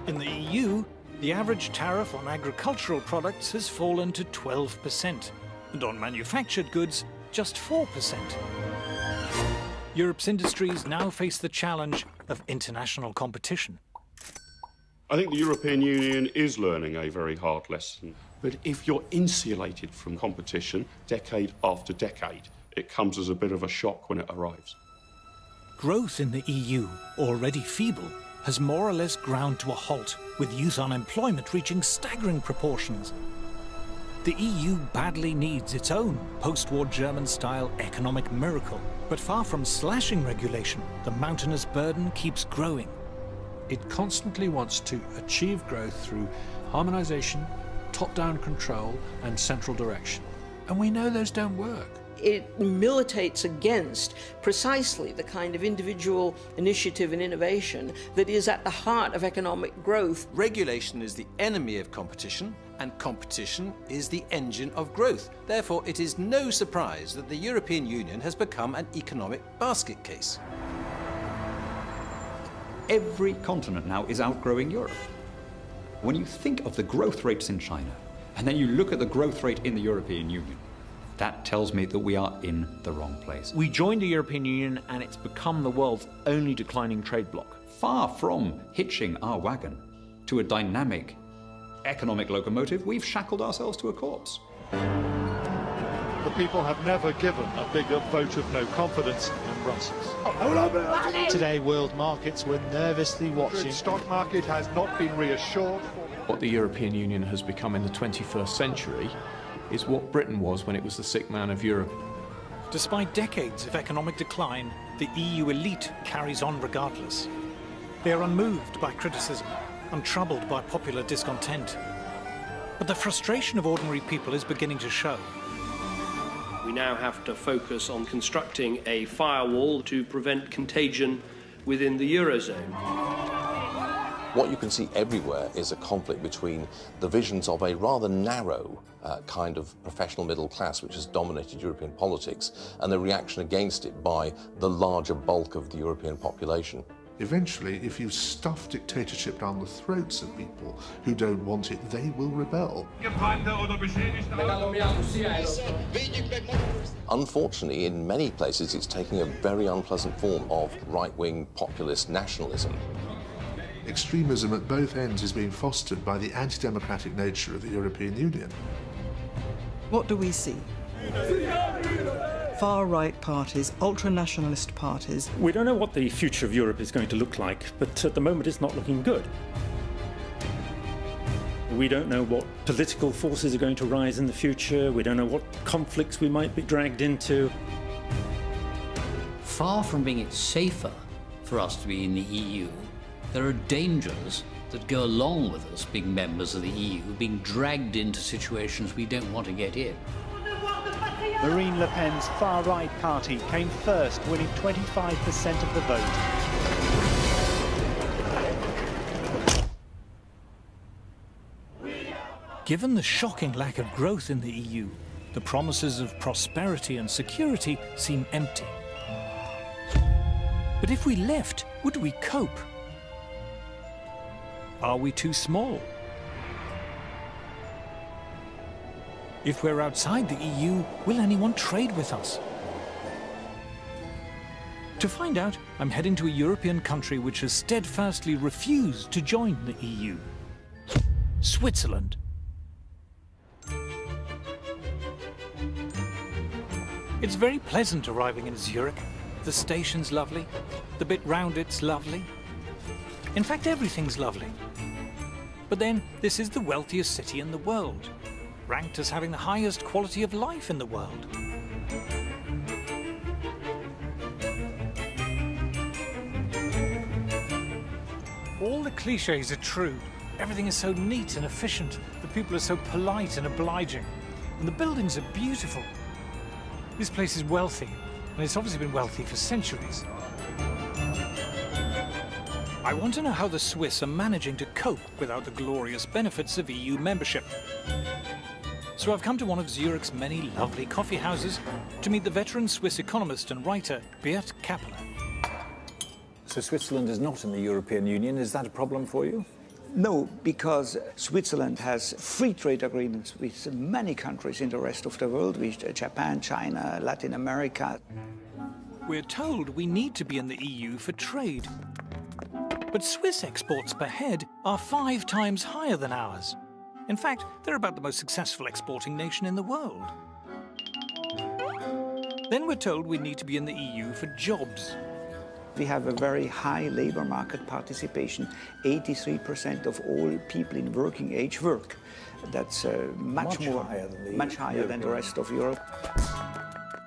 In the EU, the average tariff on agricultural products has fallen to 12%, and on manufactured goods, just 4%. Europe's industries now face the challenge of international competition. I think the European Union is learning a very hard lesson. But if you're insulated from competition decade after decade, it comes as a bit of a shock when it arrives. Growth in the EU, already feeble, has more or less ground to a halt, with youth unemployment reaching staggering proportions. The EU badly needs its own post-war German-style economic miracle. But far from slashing regulation, the mountainous burden keeps growing. It constantly wants to achieve growth through harmonization, top-down control and central direction. And we know those don't work. It militates against precisely the kind of individual initiative and innovation that is at the heart of economic growth. Regulation is the enemy of competition, and competition is the engine of growth. Therefore, it is no surprise that the European Union has become an economic basket case. Every continent now is outgrowing Europe. When you think of the growth rates in China, and then you look at the growth rate in the European Union, that tells me that we are in the wrong place. We joined the European Union and it's become the world's only declining trade bloc. Far from hitching our wagon to a dynamic economic locomotive, we've shackled ourselves to a corpse. The people have never given a bigger vote of no confidence in Brussels. Today, world markets were nervously watching. The stock market has not been reassured. What the European Union has become in the 21st century is what Britain was when it was the sick man of Europe. Despite decades of economic decline, the EU elite carries on regardless. They are unmoved by criticism, untroubled by popular discontent. But the frustration of ordinary people is beginning to show. We now have to focus on constructing a firewall to prevent contagion within the Eurozone. What you can see everywhere is a conflict between the visions of a rather narrow kind of professional middle class which has dominated European politics and the reaction against it by the larger bulk of the European population. Eventually, if you stuff dictatorship down the throats of people who don't want it, they will rebel. Unfortunately, in many places, it's taking a very unpleasant form of right-wing populist nationalism. Extremism at both ends is being fostered by the anti-democratic nature of the European Union. What do we see? Far-right parties, ultra-nationalist parties. We don't know what the future of Europe is going to look like, but at the moment it's not looking good. We don't know what political forces are going to rise in the future. We don't know what conflicts we might be dragged into. Far from being safer for us to be in the EU, there are dangers that go along with us being members of the EU, being dragged into situations we don't want to get in. Marine Le Pen's far-right party came first, winning 25% of the vote. Given the shocking lack of growth in the EU, the promises of prosperity and security seem empty. But if we left, would we cope? Are we too small? If we're outside the EU, will anyone trade with us? To find out, I'm heading to a European country which has steadfastly refused to join the EU. Switzerland. It's very pleasant arriving in Zurich. The station's lovely. The bit round it's lovely. In fact, everything's lovely. But then, this is the wealthiest city in the world, ranked as having the highest quality of life in the world. All the cliches are true. Everything is so neat and efficient. The people are so polite and obliging. And the buildings are beautiful. This place is wealthy, and it's obviously been wealthy for centuries. I want to know how the Swiss are managing to cope without the glorious benefits of EU membership. So I've come to one of Zurich's many lovely coffee houses to meet the veteran Swiss economist and writer Beat Kappeler. So Switzerland is not in the European Union. Is that a problem for you? No, because Switzerland has free trade agreements with many countries in the rest of the world, with Japan, China, Latin America. We're told we need to be in the EU for trade. But Swiss exports per head are 5 times higher than ours. In fact, they're about the most successful exporting nation in the world. Then we're told we need to be in the EU for jobs. We have a very high labor market participation. 83% of all people in working age work. That's much higher than the rest of Europe.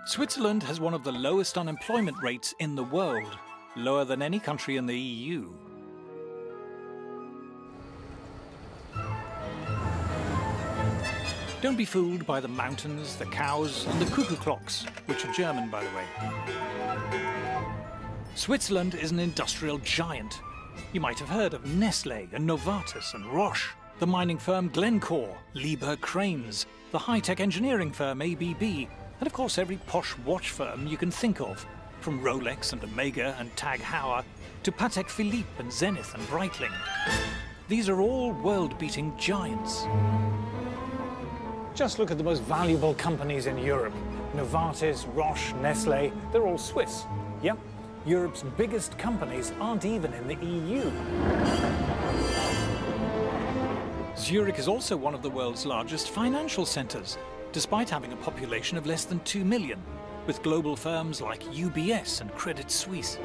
Switzerland has one of the lowest unemployment rates in the world, lower than any country in the EU. Don't be fooled by the mountains, the cows, and the cuckoo clocks, which are German, by the way. Switzerland is an industrial giant. You might have heard of Nestlé and Novartis and Roche, the mining firm Glencore, Liebherr Cranes, the high-tech engineering firm ABB, and of course every posh watch firm you can think of, from Rolex and Omega and Tag Heuer to Patek Philippe and Zenith and Breitling. These are all world-beating giants. Just look at the most valuable companies in Europe. Novartis, Roche, Nestlé, they're all Swiss. Yep, Europe's biggest companies aren't even in the EU. Zurich is also one of the world's largest financial centres, despite having a population of less than 2 million, with global firms like UBS and Credit Suisse.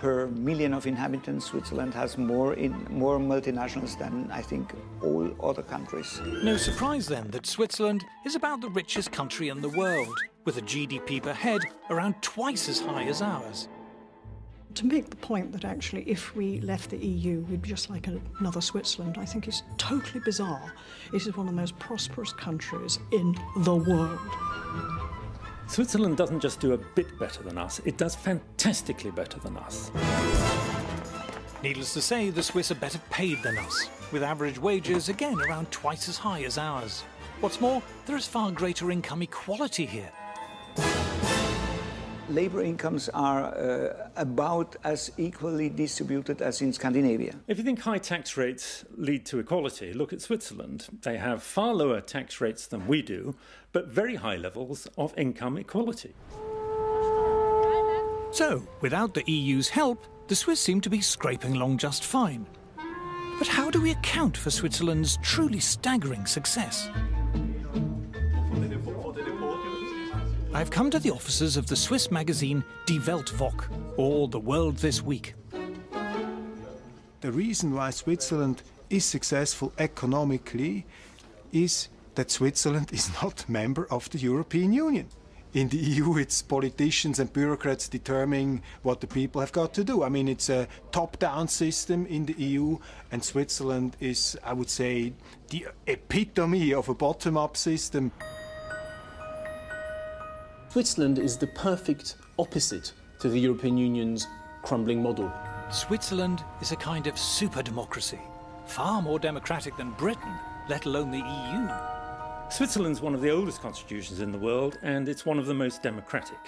Per million of inhabitants, Switzerland has more multinationals than, I think, all other countries. No surprise, then, that Switzerland is about the richest country in the world, with a GDP per head around twice as high as ours. To make the point that actually if we left the EU, we'd be just like another Switzerland, I think is totally bizarre. It is one of the most prosperous countries in the world. Switzerland doesn't just do a bit better than us, it does fantastically better than us. Needless to say, the Swiss are better paid than us, with average wages again around twice as high as ours. What's more, there is far greater income equality here. labor incomes are about as equally distributed as in Scandinavia. If you think high tax rates lead to equality, look at Switzerland. They have far lower tax rates than we do, but very high levels of income equality. So, without the EU's help, the Swiss seem to be scraping along just fine. But how do we account for Switzerland's truly staggering success? I've come to the offices of the Swiss magazine Die Weltwoche, or The World This Week. The reason why Switzerland is successful economically is that Switzerland is not a member of the European Union. In the EU, it's politicians and bureaucrats determining what the people have got to do. I mean, it's a top-down system in the EU, and Switzerland is, I would say, the epitome of a bottom-up system. Switzerland is the perfect opposite to the European Union's crumbling model. Switzerland is a kind of super-democracy, far more democratic than Britain, let alone the EU. Switzerland's one of the oldest constitutions in the world, and it's one of the most democratic.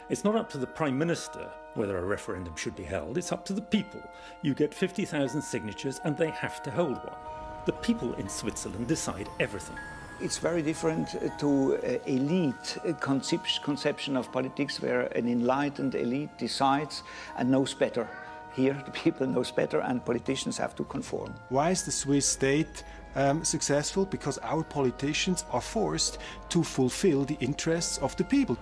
It's not up to the Prime Minister whether a referendum should be held, it's up to the people. You get 50,000 signatures and they have to hold one. The people in Switzerland decide everything. It's very different to elite conception of politics, where an enlightened elite decides and knows better. Here, the people knows better and politicians have to conform. Why is the Swiss state successful? Because our politicians are forced to fulfill the interests of the people.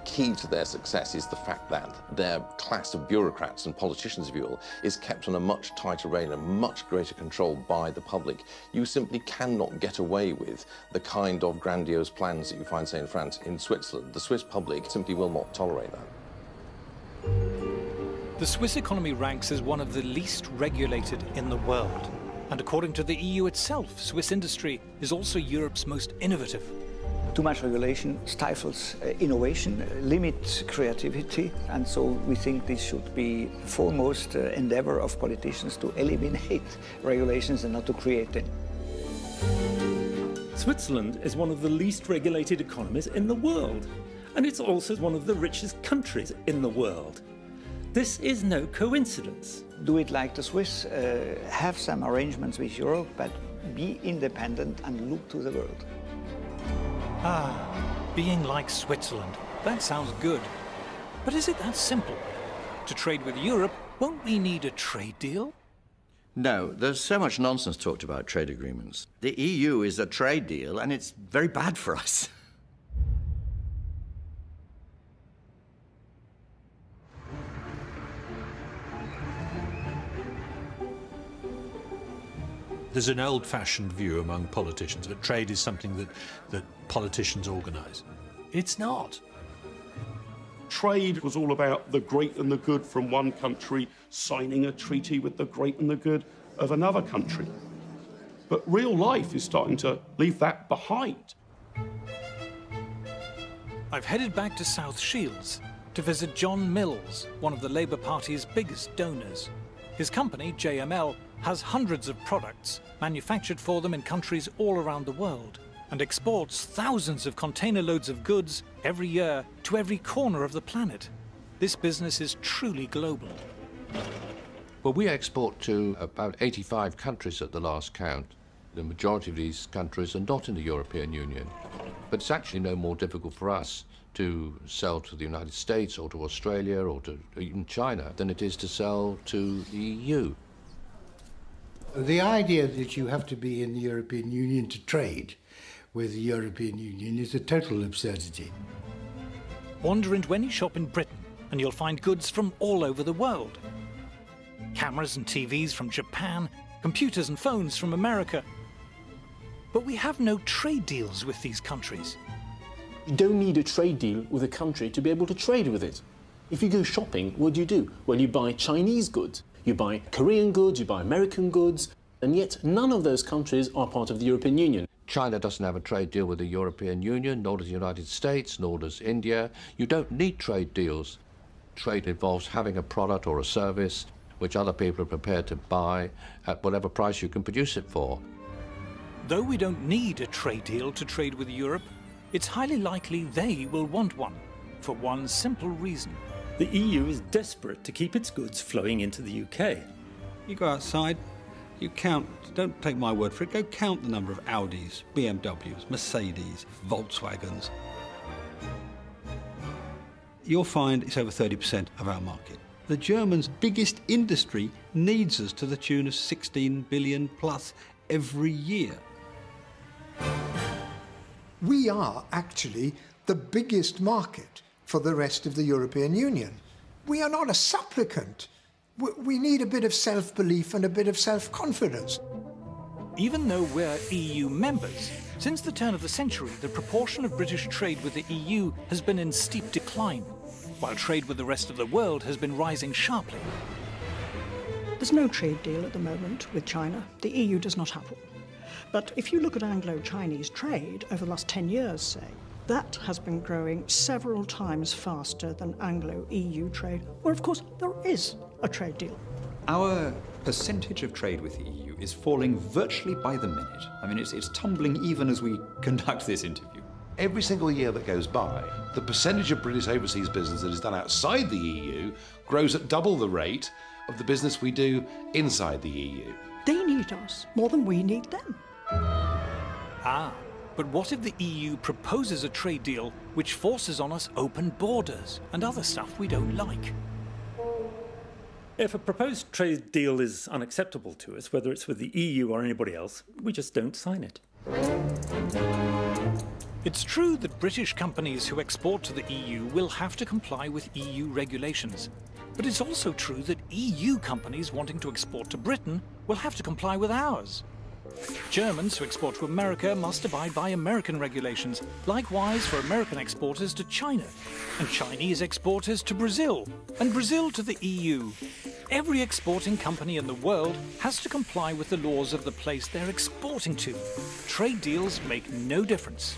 Key to their success is the fact that their class of bureaucrats and politicians, if you will, is kept on a much tighter rein and much greater control by the public. You simply cannot get away with the kind of grandiose plans that you find, say, in France. In Switzerland, the Swiss public simply will not tolerate that. The Swiss economy ranks as one of the least regulated in the world. And according to the EU itself, Swiss industry is also Europe's most innovative. Too much regulation stifles innovation, limits creativity, and so we think this should be the foremost endeavor of politicians to eliminate regulations and not to create them. Switzerland is one of the least regulated economies in the world, and it's also one of the richest countries in the world. This is no coincidence. Do it like the Swiss, have some arrangements with Europe, but be independent and look to the world. Being like Switzerland. That sounds good. But is it that simple? To trade with Europe, won't we need a trade deal? No, there's so much nonsense talked about trade agreements. The EU is a trade deal, and it's very bad for us. There's an old-fashioned view among politicians that trade is something that politicians organise. It's not. Trade was all about the great and the good from one country signing a treaty with the great and the good of another country. But real life is starting to leave that behind. I've headed back to South Shields to visit John Mills, one of the Labour Party's biggest donors. His company, JML, has hundreds of products manufactured for them in countries all around the world and exports thousands of container loads of goods every year to every corner of the planet. This business is truly global. Well, we export to about 85 countries at the last count. The majority of these countries are not in the European Union. But it's actually no more difficult for us to sell to the United States or to Australia or to even China than it is to sell to the EU. The idea that you have to be in the European Union to trade with the European Union is a total absurdity. Wander into any shop in Britain and you'll find goods from all over the world. Cameras and TVs from Japan, computers and phones from America. But we have no trade deals with these countries. You don't need a trade deal with a country to be able to trade with it. If you go shopping, what do? Well, you buy Chinese goods, you buy Korean goods, you buy American goods, and yet none of those countries are part of the European Union. China doesn't have a trade deal with the European Union, nor does the United States, nor does India. You don't need trade deals. Trade involves having a product or a service which other people are prepared to buy at whatever price you can produce it for. Though we don't need a trade deal to trade with Europe, it's highly likely they will want one. for one simple reason. The EU is desperate to keep its goods flowing into the UK. You go outside, you count, don't take my word for it, go count the number of Audis, BMWs, Mercedes, Volkswagens. You'll find it's over 30% of our market. The Germans' biggest industry needs us to the tune of 16 billion plus every year. We are actually the biggest market for the rest of the European Union. We are not a supplicant. We need a bit of self-belief and a bit of self-confidence. Even though we're EU members, since the turn of the century, the proportion of British trade with the EU has been in steep decline, while trade with the rest of the world has been rising sharply. There's no trade deal at the moment with China. The EU does not have one. But if you look at Anglo-Chinese trade over the last 10 years, say, that has been growing several times faster than Anglo-EU trade, where of course there is a trade deal. Our percentage of trade with the EU is falling virtually by the minute. I mean, it's tumbling even as we conduct this interview. Every single year that goes by, the percentage of British overseas business that is done outside the EU grows at double the rate of the business we do inside the EU. They need us more than we need them. Ah, but what if the EU proposes a trade deal which forces on us open borders and other stuff we don't like? If a proposed trade deal is unacceptable to us, whether it's with the EU or anybody else, we just don't sign it. It's true that British companies who export to the EU will have to comply with EU regulations. But it's also true that EU companies wanting to export to Britain will have to comply with ours. Germans who export to America must abide by American regulations, likewise for American exporters to China, and Chinese exporters to Brazil, and Brazil to the EU. Every exporting company in the world has to comply with the laws of the place they're exporting to. Trade deals make no difference.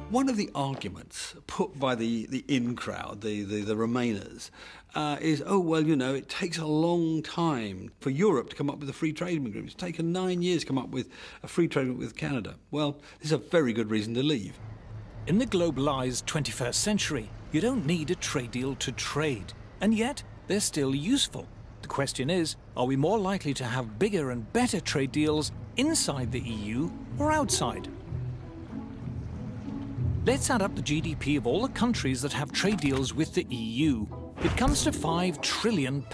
One of the arguments put by the in crowd, the Remainers, is, oh, well, you know, it takes a long time for Europe to come up with a free trade agreement. It's taken 9 years to come up with a free trade agreement with Canada. Well, this is a very good reason to leave. In the globalized 21st century, you don't need a trade deal to trade, and yet they're still useful. The question is, are we more likely to have bigger and better trade deals inside the EU or outside? Let's add up the GDP of all the countries that have trade deals with the EU. It comes to £5 trillion.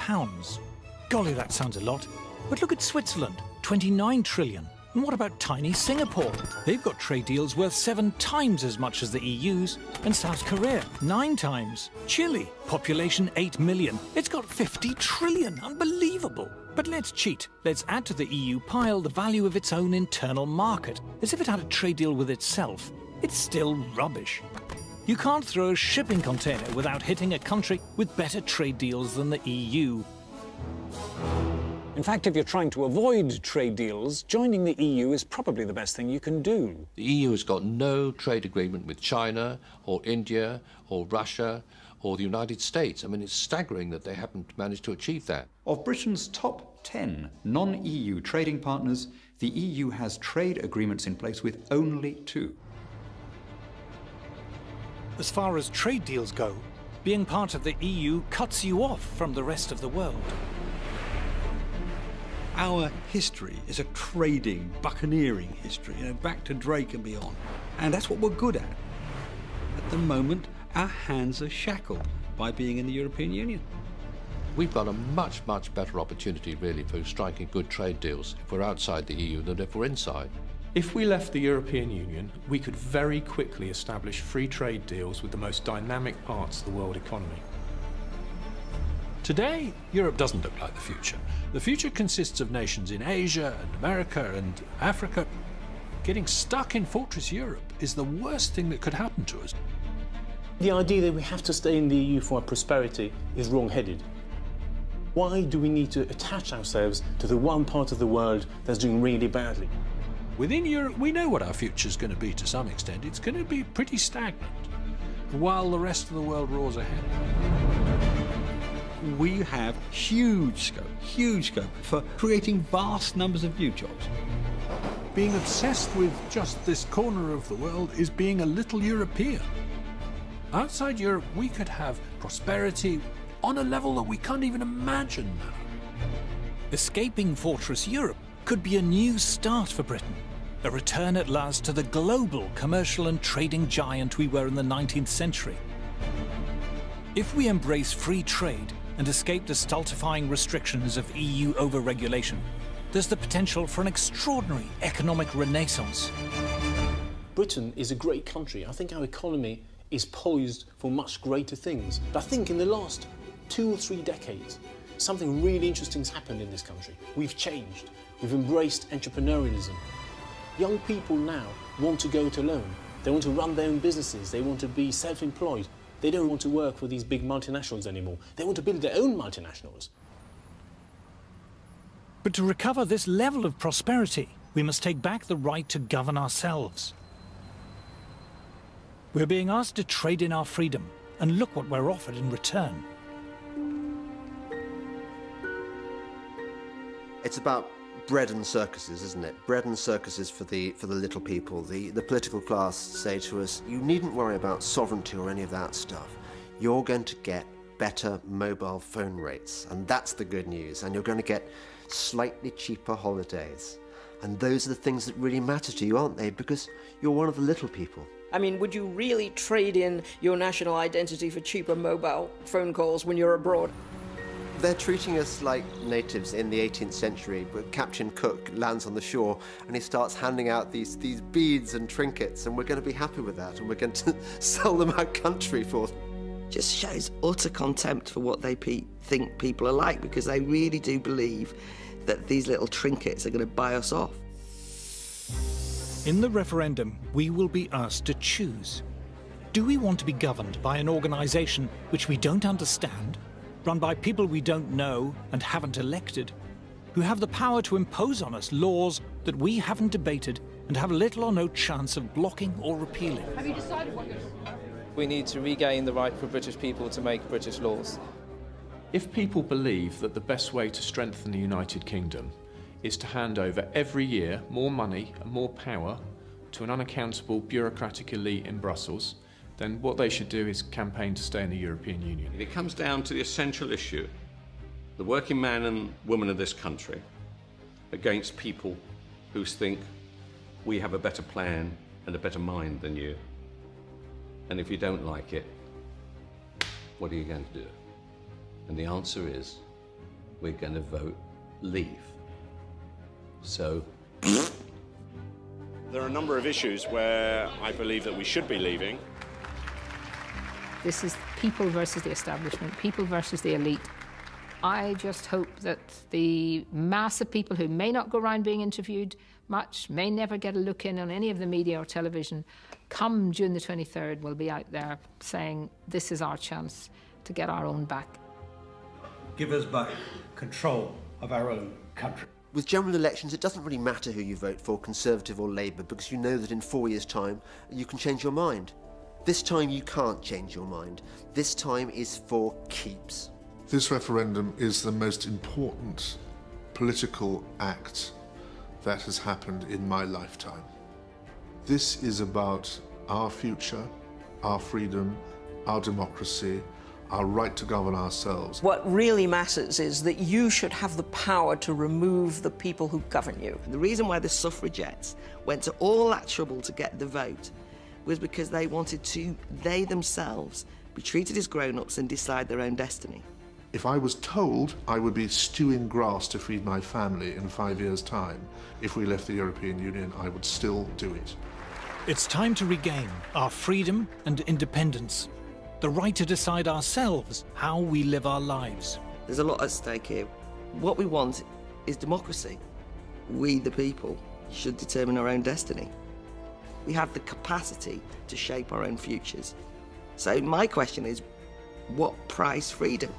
Golly, that sounds a lot. But look at Switzerland, 29 trillion. And what about tiny Singapore? They've got trade deals worth 7 times as much as the EU's. And South Korea, 9 times. Chile, population 8 million. It's got 50 trillion. Unbelievable. But let's cheat. Let's add to the EU pile the value of its own internal market, as if it had a trade deal with itself. It's still rubbish. You can't throw a shipping container without hitting a country with better trade deals than the EU. In fact, if you're trying to avoid trade deals, joining the EU is probably the best thing you can do. The EU has got no trade agreement with China or India or Russia or the United States. I mean, it's staggering that they haven't managed to achieve that. Of Britain's top 10 non-EU trading partners, the EU has trade agreements in place with only 2. As far as trade deals go, being part of the EU cuts you off from the rest of the world. Our history is a trading, buccaneering history, you know, back to Drake and beyond. And that's what we're good at. At the moment, our hands are shackled by being in the European Union. We've got a much, much better opportunity, really, for striking good trade deals if we're outside the EU than if we're inside. If we left the European Union, we could very quickly establish free trade deals with the most dynamic parts of the world economy. Today, Europe doesn't look like the future. The future consists of nations in Asia and America and Africa. Getting stuck in Fortress Europe is the worst thing that could happen to us. The idea that we have to stay in the EU for our prosperity is wrong-headed. Why do we need to attach ourselves to the one part of the world that's doing really badly? Within Europe, we know what our future's going to be to some extent. It's going to be pretty stagnant, while the rest of the world roars ahead. We have huge scope for creating vast numbers of new jobs. Being obsessed with just this corner of the world is being a little European. Outside Europe, we could have prosperity on a level that we can't even imagine now. Escaping Fortress Europe could be a new start for Britain, a return at last to the global commercial and trading giant we were in the 19th century. If we embrace free trade and escape the stultifying restrictions of EU overregulation, there's the potential for an extraordinary economic renaissance. Britain is a great country. I think our economy is poised for much greater things. But I think in the last 2 or 3 decades, something really interesting has happened in this country. We've changed. We've embraced entrepreneurialism. Young people now want to go it alone. They want to run their own businesses. They want to be self-employed. They don't want to work for these big multinationals anymore. They want to build their own multinationals. But to recover this level of prosperity, we must take back the right to govern ourselves. We're being asked to trade in our freedom, and look what we're offered in return. It's about bread and circuses, isn't it? Bread and circuses for the little people. The political class say to us, you needn't worry about sovereignty or any of that stuff. You're going to get better mobile phone rates, and that's the good news. And you're going to get slightly cheaper holidays. And those are the things that really matter to you, aren't they? Because you're one of the little people. I mean, would you really trade in your national identity for cheaper mobile phone calls when you're abroad? They're treating us like natives in the 18th century, but Captain Cook lands on the shore and he starts handing out these beads and trinkets, and we're going to be happy with that, and we're going to sell them out country for them. Just shows utter contempt for what they think people are like, because they really do believe that these little trinkets are going to buy us off. In the referendum, we will be asked to choose. Do we want to be governed by an organisation which we don't understand, run by people we don't know and haven't elected, who have the power to impose on us laws that we haven't debated and have little or no chance of blocking or repealing? Have you decided what you're... We need to regain the right for British people to make British laws. If people believe that the best way to strengthen the United Kingdom is to hand over every year more money and more power to an unaccountable bureaucratic elite in Brussels, then what they should do is campaign to stay in the European Union. It comes down to the essential issue, the working man and woman of this country against people who think we have a better plan and a better mind than you. And if you don't like it, what are you going to do? And the answer is, we're going to vote leave. So... There are a number of issues where I believe that we should be leaving. This is people versus the establishment, people versus the elite. I just hope that the mass of people who may not go around being interviewed much, may never get a look in on any of the media or television, come June the 23rd, will be out there saying, this is our chance to get our own back. Give us back control of our own country. With general elections, it doesn't really matter who you vote for, Conservative or Labour, because you know that in 4 years' time, you can change your mind. This time you can't change your mind. This time is for keeps. This referendum is the most important political act that has happened in my lifetime. This is about our future, our freedom, our democracy, our right to govern ourselves. What really matters is that you should have the power to remove the people who govern you. The reason why the suffragettes went to all that trouble to get the vote was because they wanted to, they themselves, be treated as grown-ups and decide their own destiny. If I was told I would be stewing grass to feed my family in 5 years' time, if we left the European Union, I would still do it. It's time to regain our freedom and independence, the right to decide ourselves how we live our lives. There's a lot at stake here. What we want is democracy. We, the people, should determine our own destiny. We have the capacity to shape our own futures. So my question is, what price freedom?